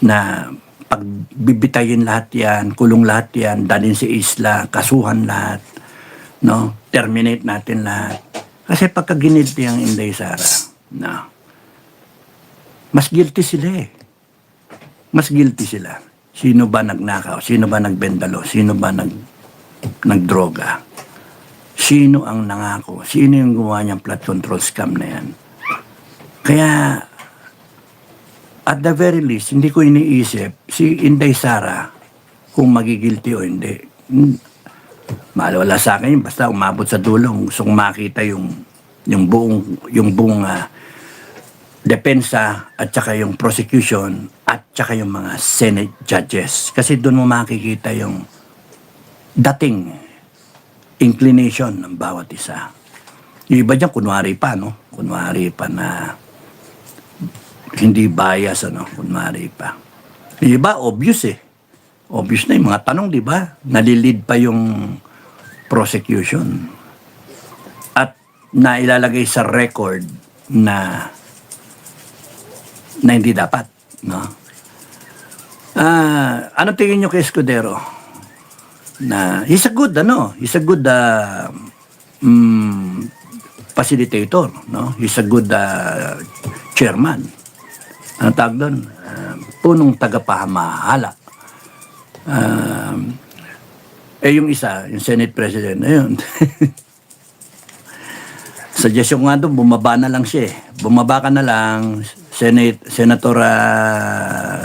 na pagbibitayin lahat yan, kulong lahat yan, dalhin si isla, kasuhan lahat, no? Terminate natin lahat. Kasi pagka ginilty ang Inday Sara, mas guilty sila Mas guilty sila. Sino ba nagnakaw? Sino ba nagbendalo? Sino ba nagdroga? Sino ang nangako? Sino yung gumawa niyang flood control scam na yan? Kaya, at the very least, hindi ko iniisip si Inday Sara kung magigilty o hindi. Maalala sa akin yun, basta umabot sa dulong, gusto kong makita yung buong depensa at saka yung prosecution at saka yung mga Senate judges. Kasi doon mo makikita yung dating inclination ng bawat isa. Yung iba dyan, kunwari pa, no? Kunwari pa na hindi bias, ano? Kunwari pa. Yung iba, obvious eh. Obvious na yung mga tanong, di ba? Nalilid pa yung prosecution. At nailalagay sa record na hindi dapat, no? Ano tingin nyo kay Escudero? Na he's a good facilitator, no? He's a good chairman. Ano tawag doon? Punong tagapamahala. Yung isa, yung Senate President, ayun. Suggestion nga doon, bumaba na lang siya eh. Bumaba ka na lang, Senator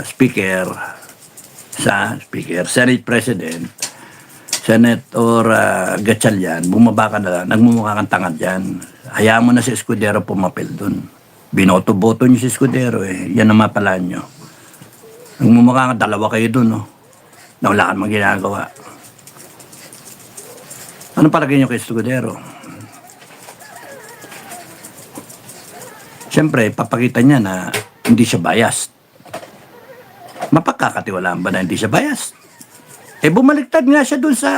Speaker, Senate President, Senator Gatchalian, bumaba ka na lang, nagmumukha kang tangad dyan. Hayaan mo na si Escudero pumapil doon. Binoto-boto niyo si Escudero eh. Yan ang mapala nyo. Nagmumukha kang dalawa kayo doon, no? Na wala kang magginagawa. Ano palagay nyo kay Escudero? Siyempre, papakita niya na hindi siya biased. Mapagkakatiwalaan ba na hindi siya biased? Bumaliktad nga siya dun sa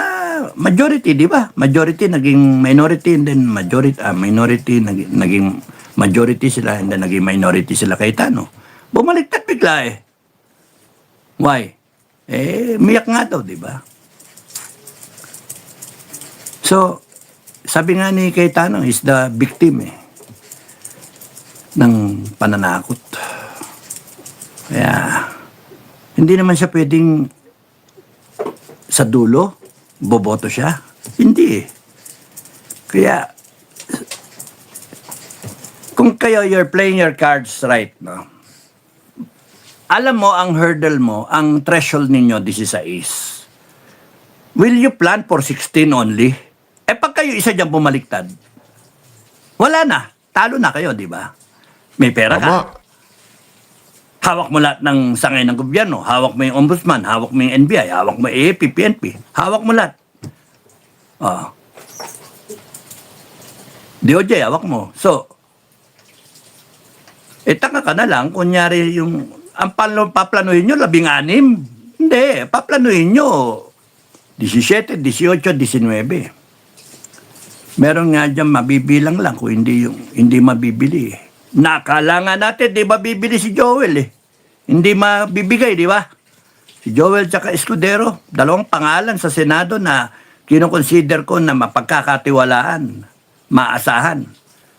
majority, di ba? Majority naging minority and then minority naging majority sila and then naging minority sila kay Tano. Bumaliktad bigla eh. Why? Miyak nga daw, di ba? So, sabi nga ni Cayetano is the victim ng pananakot. Kaya, hindi naman siya pwedeng sa dulo, boboto siya. Hindi eh. Kaya, kung kayo, you're playing your cards right, no? Alam mo, ang hurdle mo, ang threshold ninyo, 16. Will you plan for 16 only? Pag kayo isa dyan bumaliktad, wala na. Talo na kayo, di ba? May pera ka. Tama. Hawak mo lahat ng sangay ng gobyerno. Hawak mo yung ombudsman. Hawak mo yung NBI. Hawak mo yung AFP, PNP. Hawak mo lahat. DOJ, hawak mo. So, taka ka na lang. Kunyari yung, ang paplanuhin nyo, 16. Hindi, paplanuhin nyo 17, 18, 19. Meron nga dyan mabibilang lang kung hindi mabibili. Nakala nga natin, di ba bibili si Joel eh. Hindi mabibigay, di ba? Si Joel tsaka Escudero, dalawang pangalan sa Senado na kinoconsider ko na mapagkakatiwalaan, maasahan.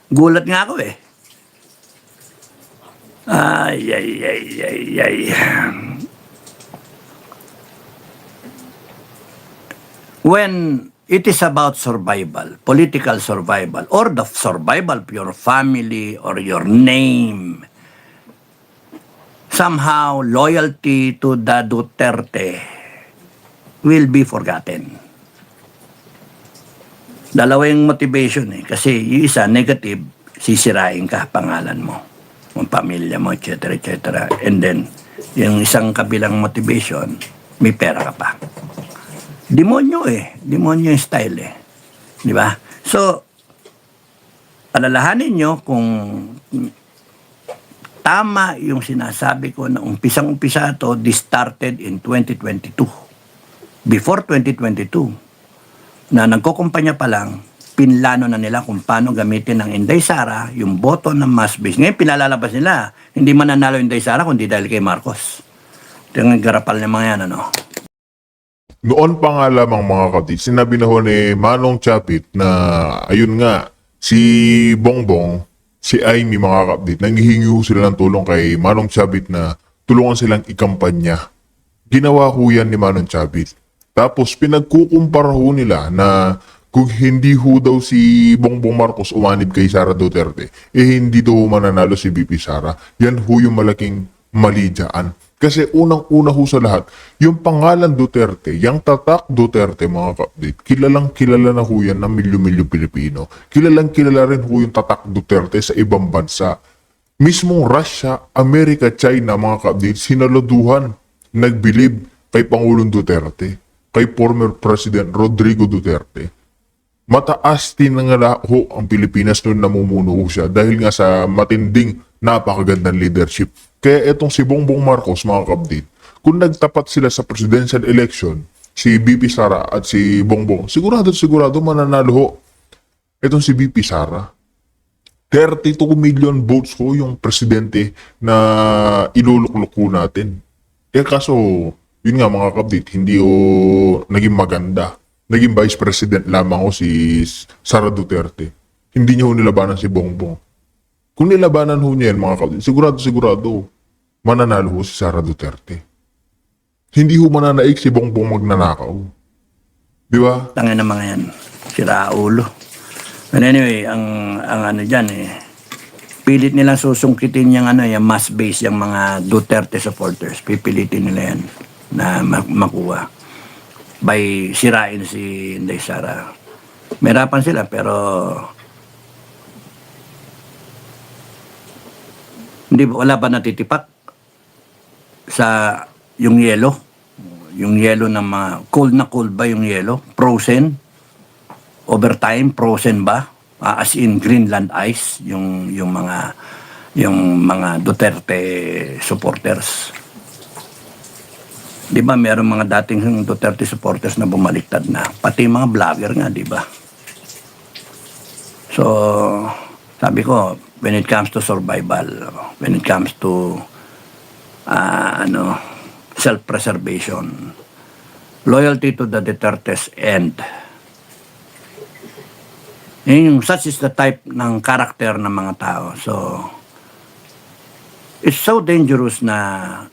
Gulat nga ako eh. Ay. When it is about survival, political survival, or the survival of your family or your name, somehow loyalty to the Duterte will be forgotten. Dalawa yung motivation eh. Kasi yung isa, negative, sisirain ka, pangalan mo, ang pamilya mo, etc., etc. And then, yung isang kabilang motivation, may pera ka pa. Demonyo eh. Demonyo yung style eh. Di ba? So, alalahanin nyo kung tama yung sinasabi ko na umpisang-umpisa to, this started in 2022. Before 2022, na nagkukumpanya pa lang, pinlano na nila kung paano gamitin ng Inday Sara yung boto ng mass base. Ngayon, pinalalabas nila, hindi mananalo yung Inday Sara kundi dahil kay Marcos. Ito yung garapal ng mga yan, ano? Noon pa nga lamang mga kapatid, sinabi na ho ni Manong Chapit na ayun nga, si Bongbong, si Amy mga kapatid, nanghihingi ho sila ng tulong kay Manong Chapit na tulungan silang ikampanya Ginawa ho yan ni Manong Chavit. Tapos pinagkukumpara ho nila na kung hindi ho daw si Bongbong Marcos umanib kay Sara Duterte, hindi daw mananalo si VP Sara. Yan ho yung malaking mali dyan. Kasi unang-una ho sa lahat, yung pangalan Duterte, yung tatak Duterte mga ka-update, kilalang kilala na ho yan ng milyon-milyon Pilipino. Kilalang kilala rin ho yung tatak Duterte sa ibang bansa. Mismong Russia, Amerika, China mga ka-update, sinaluduhan, nagbilib kay Pangulong Duterte, kay former President Rodrigo Duterte. Mataas din nga ho ang Pilipinas noon namumuno ho siya dahil nga sa matinding napakagandang leadership. Kaya etong si Bongbong Marcos mga ka-update, kung nagtapat sila sa presidential election, si VP Sara at si Bongbong, sigurado mananalo ho. Etong si VP Sara, 32 million votes ho yung presidente na iluluklok ho natin. Kaso, yun nga mga ka-update, hindi ho naging maganda. Naging vice president lamang ho si Sara Duterte. Hindi niya ho nilabanan si Bongbong. Kung nilabanan ho niya yan mga kapatid, sigurado, mananalo ho si Sara Duterte. Hindi ho mananaig si Bongbong magnanakaw. Di ba? Tangin na mga yan. Sira ulo. And anyway, ang ano dyan pilit nilang susungkitin yung yung mass base, yung mga Duterte supporters. Pipilitin nila yan na makuha by sirain si Inday Sara. Merapan sila pero wala pa natitipak sa yung yelo. Yung yelo ng mga cold ba yung yelo? Frozen? Overtime? Frozen ba? As in Greenland ice yung mga Duterte supporters. Di ba meron mga dating Duterte supporters na bumaliktad na, pati mga vlogger nga, di ba? So sabi ko, when it comes to survival, when it comes to self-preservation, loyalty to the Duterte's end. Such is the type ng character ng mga tao. So, it's so dangerous na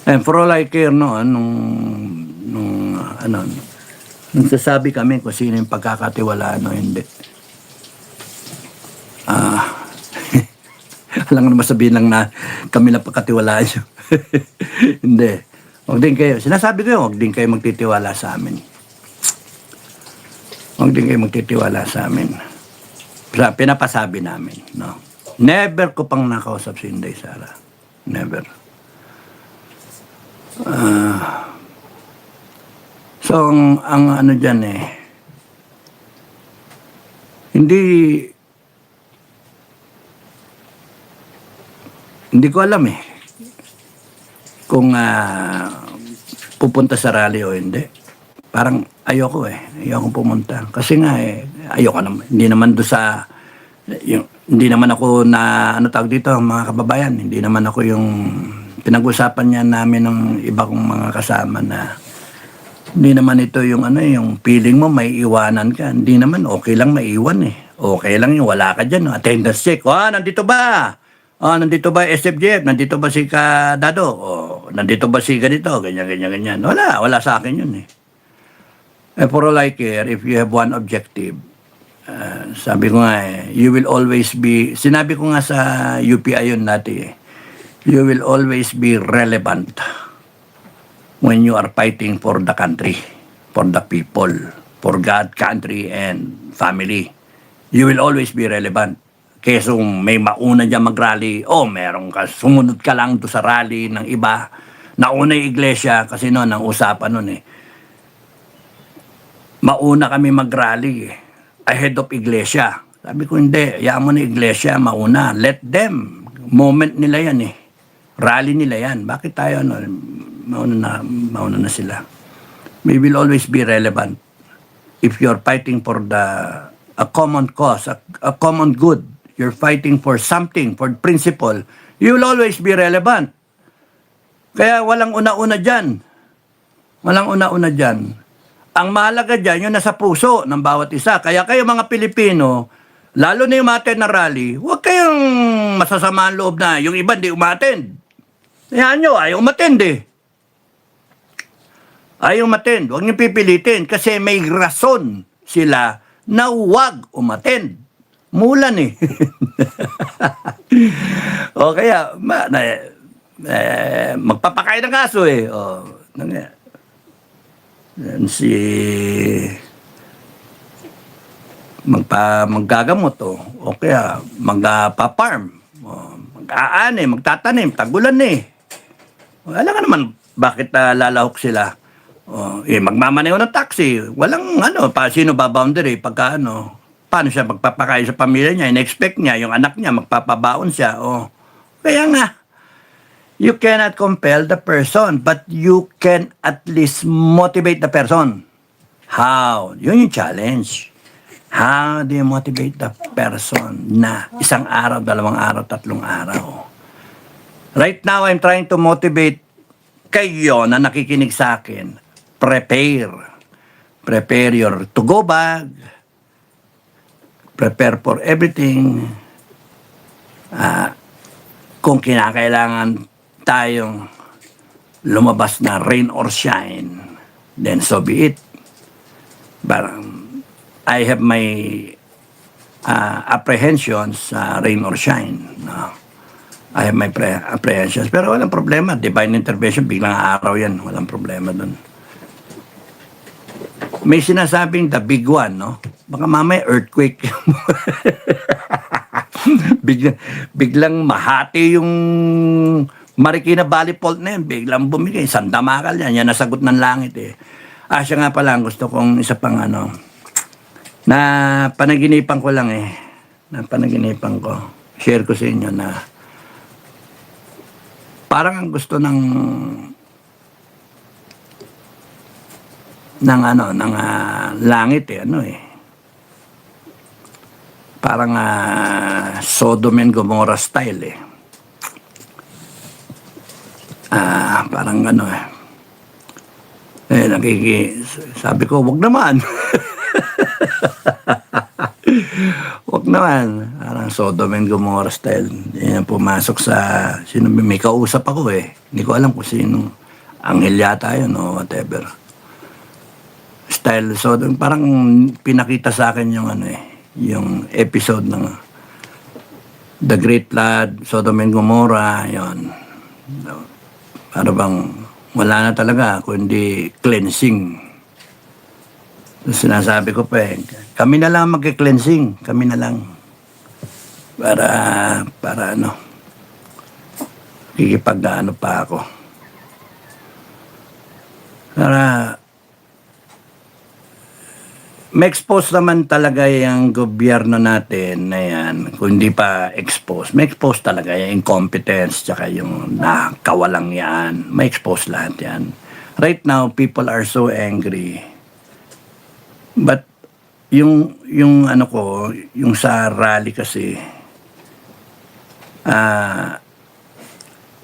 and for all I care noon, nung sasabi kami kung sino yung pagkakatiwalaan o hindi. Alam naman sabihin lang na kami na pagkatiwalaan nyo. Hindi. Huwag din kayo. Sinasabi ko yun, huwag din kayo magtitiwala sa amin. Huwag din kayo magtitiwala sa amin. Pinapasabi namin. No? Never ko pang nakausap si Inday Sara. Never. So, ang ano dyan hindi ko alam kung pupunta sa rally o hindi. Parang ayoko pumunta. Kasi nga ayoko naman. Hindi naman doon sa, hindi naman ako na, tawag dito, mga kababayan, hindi naman ako yung, pinag-usapan niya namin ng iba kong mga kasama na, hindi naman ito yung yung feeling mo may iwanan ka. Hindi naman, okay lang maiwan Okay lang yung wala ka dyan. Attendance check. Nandito ba? Nandito ba SFJF? Nandito ba si Kadado? Nandito ba si ganito? Ganyan. Wala sa akin yun for all I care, if you have one objective, sabi ko nga you will always be, sinabi ko nga sa UPI yun dati you will always be relevant when you are fighting for the country, for the people, for God, country, and family. You will always be relevant. Kaya may mauna dyan mag-rally, meron ka, sumunod ka lang to sa rally ng iba. Nauna yung iglesia, kasi noon, ang usapan noon mauna kami mag-rally ahead of iglesia. Sabi ko, hindi, hayaan mo na iglesia, mauna. Let them. Moment nila yan Rally nila yan. Bakit tayo, mauna na sila. We will always be relevant if you're fighting for a common cause, a common good. You're fighting for something, for principle, you will always be relevant. Kaya walang una-una dyan. Walang una-una dyan. Ang mahalaga dyan, yung nasa puso ng bawat isa. Kaya kayo mga Pilipino, lalo na yung mga na rally, huwag kayong masasama ang loob na yung iba hindi umattend. Hayaan nyo, ayaw umattend eh. Ayaw umattend. Huwag nyo pipilitin kasi may rason sila na huwag umattend. Mulan eh. O kaya, magpapakain ng kaso eh. O, yan si maggagamot o kaya magpa-farm o mag-aani, magtatanim, tagulan eh. Wala ka naman bakit lalahok sila. Magmamaneho ng taxi. Walang sino ba boundary pagka paano siya magpapakain sa pamilya niya, in-expect niya, yung anak niya, magpapabaon siya. Kaya nga, you cannot compel the person, but you can at least motivate the person. How? Yun yung challenge. How do you motivate the person na isang araw, 2 araw, 3 araw? Right now, I'm trying to motivate kayo na nakikinig sa akin. Prepare. Prepare your to-go bag. Prepare for everything. Kung kinakailangan tayong lumabas na rain or shine, then so be it. But I have my apprehensions, rain or shine. No? I have my apprehensions. Pero walang problema. Divine intervention, biglang araw yan. Walang problema dun. May sinasabing the big one, no? Baka mamaya earthquake. biglang mahati yung Marikina Valley Fault na yan. Biglang bumigay. Sandamakal yan. Yan nasagot ng langit eh. Siya nga pala, gusto kong isa pang na panaginipan ko lang eh. Na panaginipan ko. Share ko sa inyo na parang ang gusto ng langit eh, parang Sodom and Gomorrah style eh. Parang sabi ko, wag naman. Wag naman. Parang Sodom and Gomorrah style. Yan pumasok sa, may kausap ako eh. Hindi ko alam kung sino. Anghel yata yun o whatever. Style Sodom. Parang pinakita sa akin yung yung episode ng The Great Flood, Sodom and Gomorrah, yun. Para bang wala na talaga kundi cleansing. Sinasabi ko pa eh, kami na lang mag-cleansing, kami na lang. Para kikipag pa ako. Para ma-expose naman talaga yung gobyerno natin na yan. Kung hindi pa expose, ma-expose talaga yung incompetence tsaka yung nakawalang yan. Ma-expose lahat yan. Right now, people are so angry. But yung yung sa rally kasi,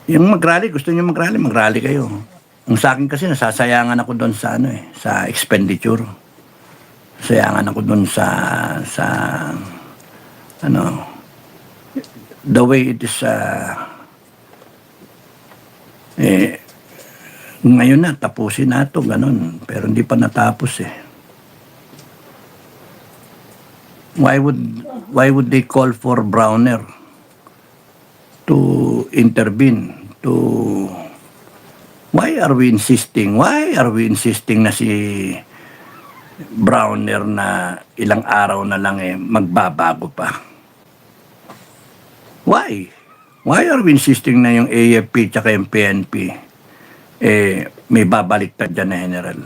yung mag-rally, gusto niyo mag-rally kayo. Yung sa akin kasi, nasasayangan ako doon sa sa expenditure. Sayangan ako dun sa the way it is ngayon na tapusin na ito, ganun, pero hindi pa natapos eh. Why would they call for Browner to intervene, why are we insisting na si Browner na ilang araw na lang magbabago pa? Why are we insisting na yung AFP tsaka yung PNP may babaliktad dyan na general?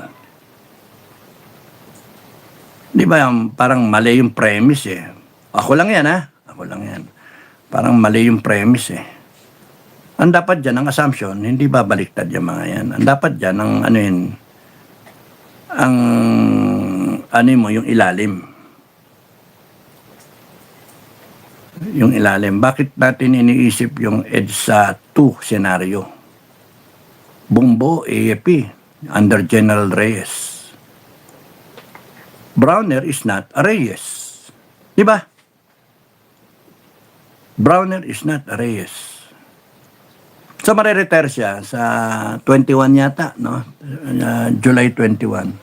Di ba parang mali yung premise eh. Ako lang yan. Parang mali yung premise eh. Ang dapat dyan, ang assumption, hindi babaliktad yung mga yan. Ang dapat dyan, yung ilalim. Yung ilalim. Bakit natin iniisip yung EDSA 2 scenario? Bumbo, AFP, under General Reyes. Browner is not a Reyes. Di ba? Browner is not a Reyes. So, mariretire siya sa 21 yata, no? July 21.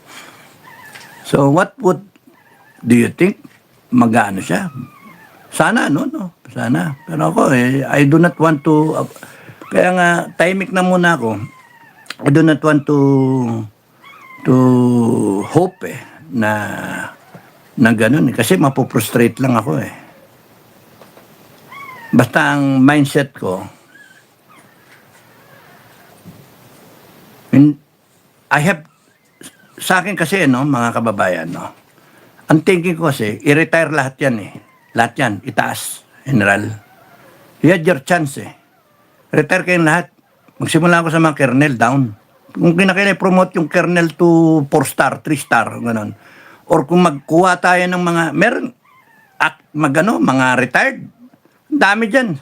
So, what do you think? Mag-ano siya? Sana, no? Sana. Pero ako, I do not want to, kaya nga, tahimik na muna ako. I do not want to hope, na ganun. Kasi mapuprostrate lang ako, Basta ang mindset ko, sa akin kasi, no, mga kababayan, no, ang thinking ko kasi, i-retire lahat yan, Lahat yan, itaas, general. You had your chance, Retire kayong lahat. Magsimula ako sa mga kernel, down. Kung promote yung kernel to 4-star, 3-star, gano'n. Or kung magkuha tayo ng mga, mga retired, dami dyan.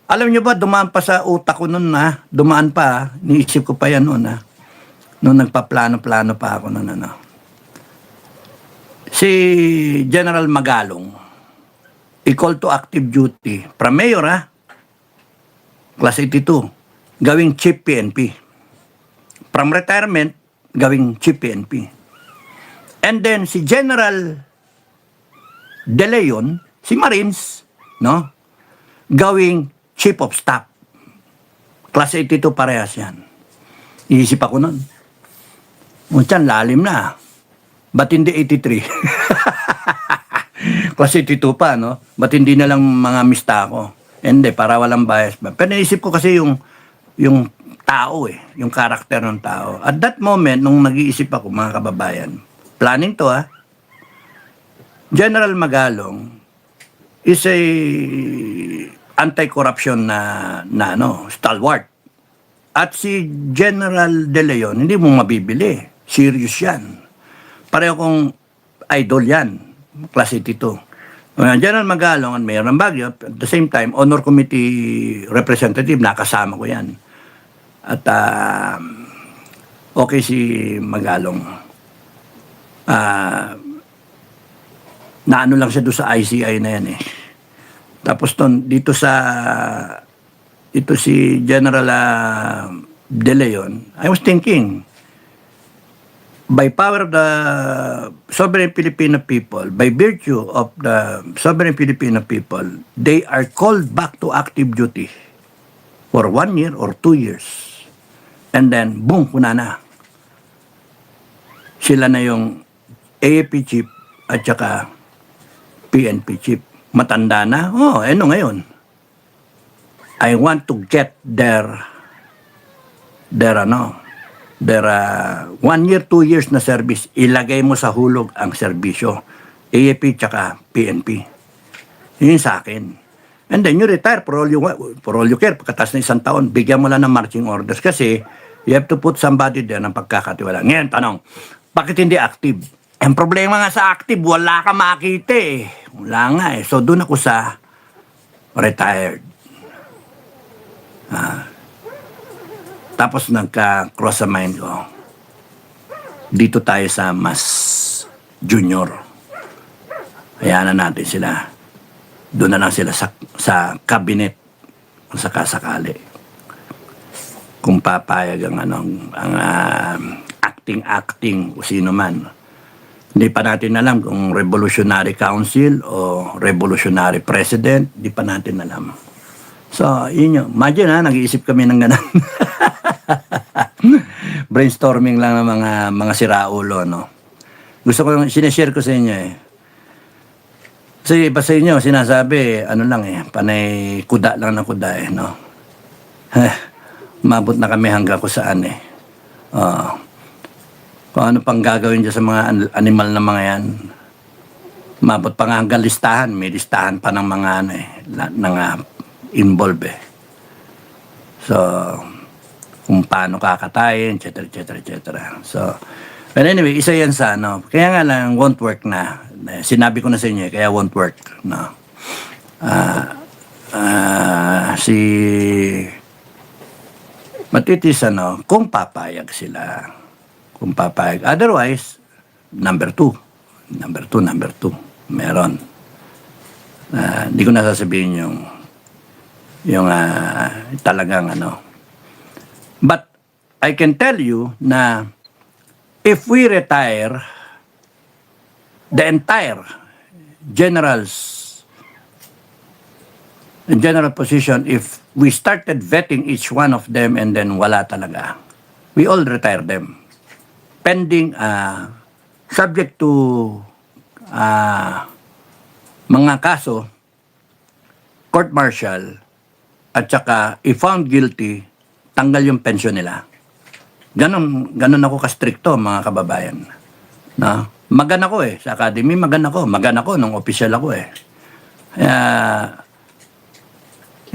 Alam nyo ba, dumaan pa sa utak ko noon, dumaan pa, niisip ko pa yan noon, Noong nagpaplano-plano pa ako noon, Si General Magalong, i-call to active duty, from mayor, Class 82, gawing chief PNP. From retirement, gawing chief PNP. And then, si General De Leon, si Marines, no? Gawing chief of staff. Class 82 parehas yan. Iisip ako nun. Muntiyan, lalim na. Ba't hindi 83? Class 82 pa, no? Ba't hindi na lang mga mista ako? Hindi, para walang bias ba. Pero naisip ko kasi yung tao, yung karakter ng tao. At that moment, nung nag-iisip ako, mga kababayan, planning to, General Magalong is a anti-corruption na stalwart. At si General De Leon, hindi mo mabibili. Serious yan. Pareho kong idol yan. Class 82. General Magalong at Mayor ng Baguio, at the same time, Honor Committee Representative, nakasama ko yan. At okay si Magalong. Naano lang siya doon sa ICI na yan, Tapos dito si General De Leon, I was thinking, by power of the sovereign Filipino people, by virtue of the sovereign Filipino people, they are called back to active duty for 1 year or 2 years. And then, boom, kuna na. Sila na yung AAP chief at saka PNP chief. Matanda na. Ano ngayon? I want to get their 1 year, 2 years na service, ilagay mo sa hulog ang serbisyo. AAP tsaka PNP. Yun sa akin. And then you retire for all you care. Pagkatas na 1 taon, bigyan mo lang ng marching orders kasi you have to put somebody there ng pagkakatiwala. Ngayon, tanong, bakit hindi active? Ang problema nga sa active, wala ka makita Wala nga So, doon ako sa retired. Tapos nagka-cross sa mind ko, dito tayo sa mas junior. Hayaan na natin sila. Doon na lang sila sa cabinet kung sakasakali. Kung papayag ang acting o sino man. Hindi pa natin alam kung Revolutionary Council o Revolutionary President. Hindi pa natin alam. So, yun yun. Imagine nag-iisip kami ng ganun. Brainstorming lang ng mga siraulo, Gusto ko, sineshare ko sa inyo Kasi iba sa inyo, sinasabi, panay kuda lang ng kuda Mabot na kami hanggang kung saan kung ano pang gagawin dyan sa mga animal na mga yan. Mabot pa nga hanggang listahan. May listahan pa ng mga involved So, kung paano kakatayin, etc. So, but anyway, isa yan sa Kaya nga lang, won't work na. Sinabi ko na sa inyo, kaya won't work. Si Matitis, kung papayag sila. Kung papayag. Otherwise, number two. Meron. Hindi ko nasasabihin yung talagang ano. But I can tell you na if we retire the entire general position, if we started vetting each one of them and then wala talaga, we all retire them. Pending, subject to mga kaso, court martial, at saka if found guilty, tanggal yung pension nila. Ganon ako ka-stricto, mga kababayan. No? Magan ako sa academy, magan ako nung official ako Kaya,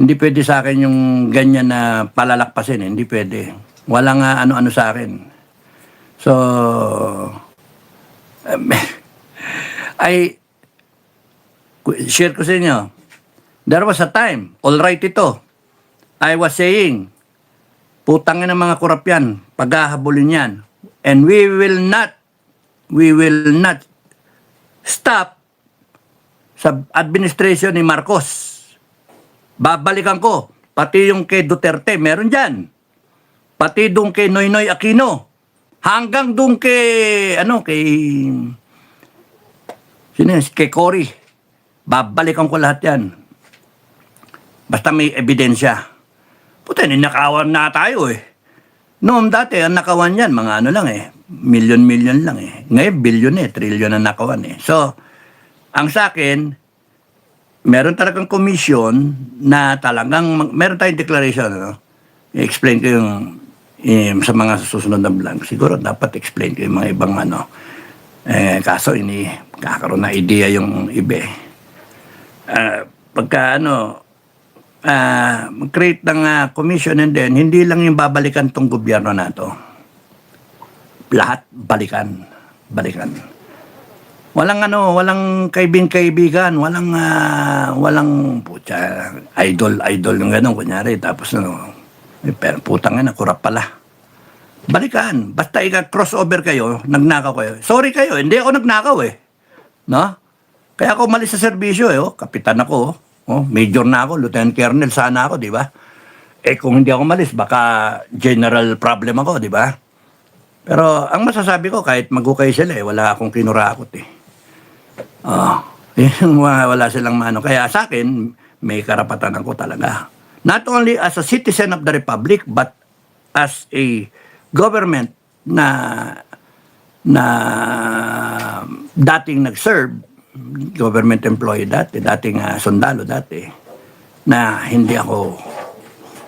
hindi pwede sa akin yung ganyan na palalakpasin hindi pwede. Walang ano-ano sa akin. So, share ko sa inyo, there was a time, all right ito, I was saying, putangin ng mga kurap yan, paghahabulin yan. And we will not stop sa administration ni Marcos. Babalikan ko, pati yung kay Duterte, meron dyan. Pati doon kay Noynoy Aquino. Hanggang doon kay kay Cory. Babalikan ko lahat yan. Basta may ebidensya. Puta, ninakawan na tayo Noong dati, ang nakawan yan, mga ano lang million lang Ngayon, billion trillion ang nakawan So, ang sa akin, meron talagang commission na talagang, meron tayong declaration, I-explain ko yung sa mga susunod na vlog. Siguro dapat explain ko yung mga ibang kaso, kakaroon na idea yung iba Pagka mag-create ng commission and then hindi lang yung babalikan tong gobyerno na to. Lahat balikan. Walang kaibigan, walang putya, idol yung ganun kunyari tapos pero putang na kurap pala. Balikan. Basta crossover kayo, nagnakaw kayo. Sorry kayo, hindi ako nagnakaw No? Kaya ako umalis sa serbisyo kapitan ako major na ako, lieutenant colonel sana ako, di ba? Kung hindi ako malis, baka general problem ako, di ba? Pero ang masasabi ko, kahit magukay sila wala akong kinurakot wala silang mano. Kaya sa akin, may karapatan ako talaga. Not only as a citizen of the republic, but as a government na dating nag-serve, government employee dating sundalo na hindi ako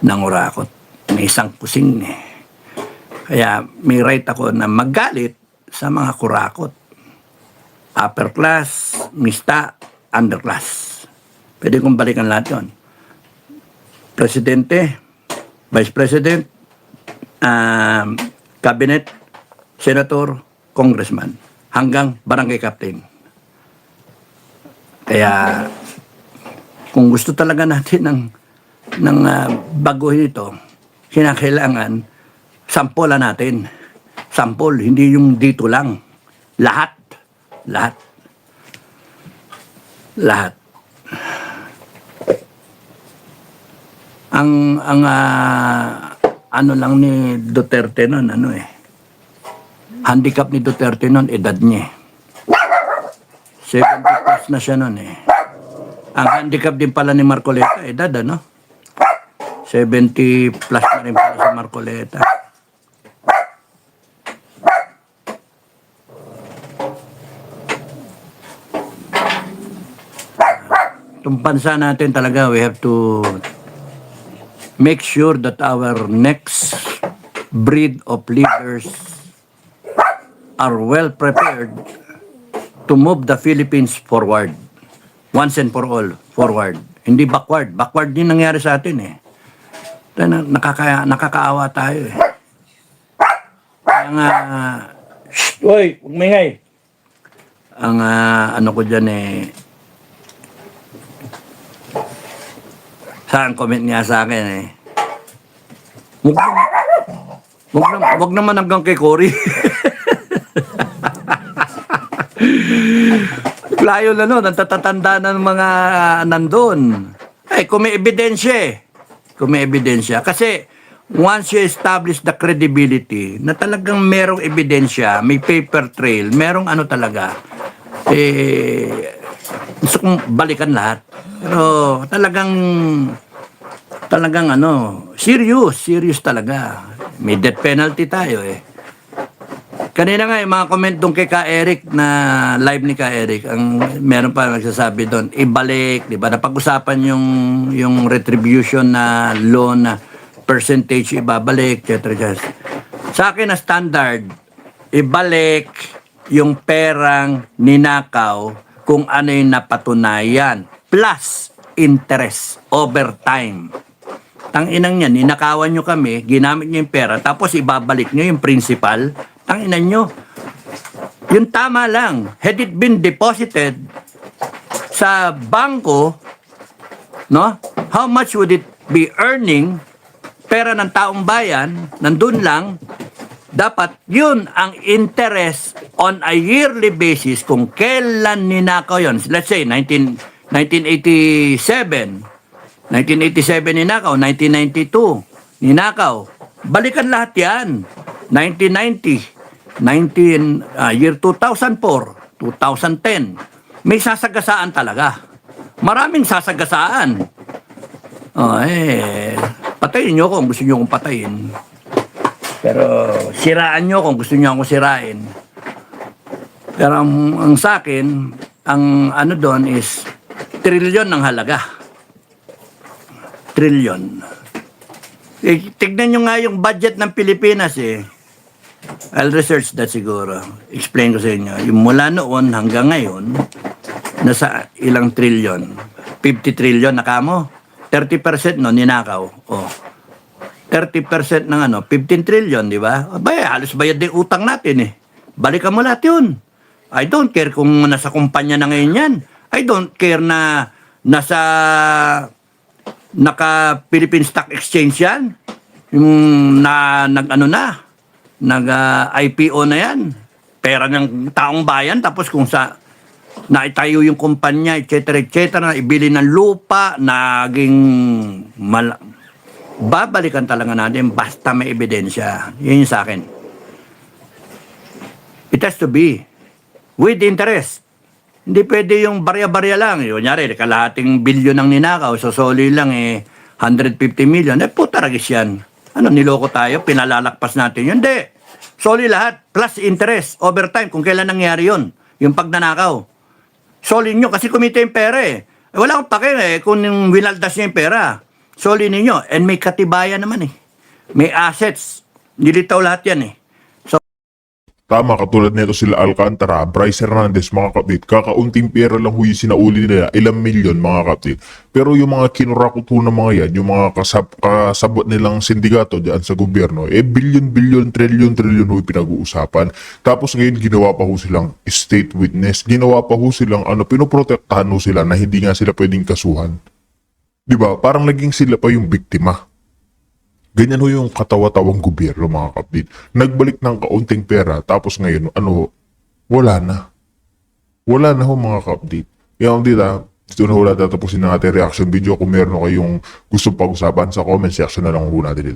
nangurakot. May isang pusing Kaya may right ako na magalit sa mga kurakot. Upper class, mista, underclass. Pwede kong balikan lahat yun. Presidente, Vice President, Cabinet, Senator, Congressman, hanggang Barangay Captain. Kaya kung gusto talaga natin ng baguhin ito, kinakailangan sampulan natin. Sampol, hindi yung dito lang. Lahat. Ang ano lang ni Duterte noon, handicap ni Duterte noon, edad niya 70 plus na siya noon Ang handicap din pala ni Marcoleta, edad 70 plus na rin pala si Marcoleta. Itong bansa natin talaga, we have to make sure that our next breed of leaders are well prepared to move the Philippines forward. Once and for all, forward. Hindi backward. Backward din nangyari sa atin nakakaawa tayo Kaya nga, Uy, umingay. Ang ano ko dyan saan comment niya sa akin Wag naman hanggang kay Cory. Layo na nun, ang tatatanda ng mga nandun. Ay, kung may ebidensya Kung may ebidensya. Kasi, once you establish the credibility, na talagang merong ebidensya, may paper trail, merong ano talaga, gusto kong balikan lahat. Pero, talagang serious talaga. May death penalty tayo Kanina nga, yung mga comment doon kay Ka Eric na live ni Ka Eric, meron pa nagsasabi doon, ibalik, di ba? Napag-usapan yung retribution na law na percentage ibabalik, etc. Sa akin na standard, ibalik yung perang ninakaw kung ano yung napatunayan plus interest over time. Tanginang niyan, ninakawan nyo kami, ginamit nyo yung pera, tapos ibabalik nyo yung principal. Tanginan nyo. Yung tama lang. Had it been deposited sa bangko, no? How much would it be earning? Pera ng taong bayan, nandun lang, dapat yun ang interest on a yearly basis kung kailan ninakaw yun. Let's say, 1987 ninakaw, 1992 ninakaw. Balikan lahat yan. 1990, year 2004, 2010. May sasagasaan talaga. Maraming sasagasaan. Patayin nyo kung gusto nyo kong patayin. Pero siraan nyo kung gusto nyo akong sirain. Pero ang sa akin, ang ano doon is trilyon ng halaga. Trilyon. Tignan nyo nga yung budget ng Pilipinas I'll research that siguro. Explain ko sa inyo. Yung mula noon hanggang ngayon, nasa ilang trilyon? 50 trilyon na kamo. 30% no, ninakaw. 30% ng 15 trilyon, di ba? Abay, halos bayad din utang natin Balikan mo lahat yun. I don't care kung nasa kumpanya na ngayon yan. I don't care na nasa naka-Philippine Stock Exchange yan. Yung nag-IPO na yan. Pera ng taong bayan. Tapos kung naitayo yung kumpanya, etc., na ibili ng lupa, babalikan talaga natin basta may ebidensya. Yun yung sa akin. It has to be with interest. Hindi pwede yung barya-barya lang. Kunyari, kalahating bilyon ang ninakaw, so soli lang 150 million. Putaragis yan. Niloko tayo, pinalalakpas natin yun. Hindi. Soli lahat, plus interest, overtime, kung kailan nangyari yun. Yung pagnanakaw. Soli nyo, kasi kumita yung pera Wala akong pake kung winaldas niya yung pera. Soli ninyo. And may katibayan naman May assets. Nilitaw lahat yan Tama, katulad nito sila Alcantara, Bryce Hernandez, mga kapit. Kakaunting pera lang huy sinauli nila, ilang milyon, mga kapit. Pero yung mga kinurakot ho ng mga yan, yung mga kasabot nilang sindikato dyan sa gobyerno, bilyon-bilyon, trilyon-trilyon ho pinag-uusapan. Tapos ngayon, ginawa pa ho silang state witness. Ginawa pa ho silang, pinoprotektahan ho sila na hindi nga sila pwedeng kasuhan. Diba? Parang naging sila pa yung biktima. Ganyan ho yung katawa-tawang gobyerno, mga kapatid. Nagbalik ng kaunting pera, tapos ngayon, wala na. Wala na ho, mga kapatid. Kaya dito na ho natin tatapusin ng ating reaction video. Kung meron kayong gusto pag-usapan sa comment section na lang ho natin dito.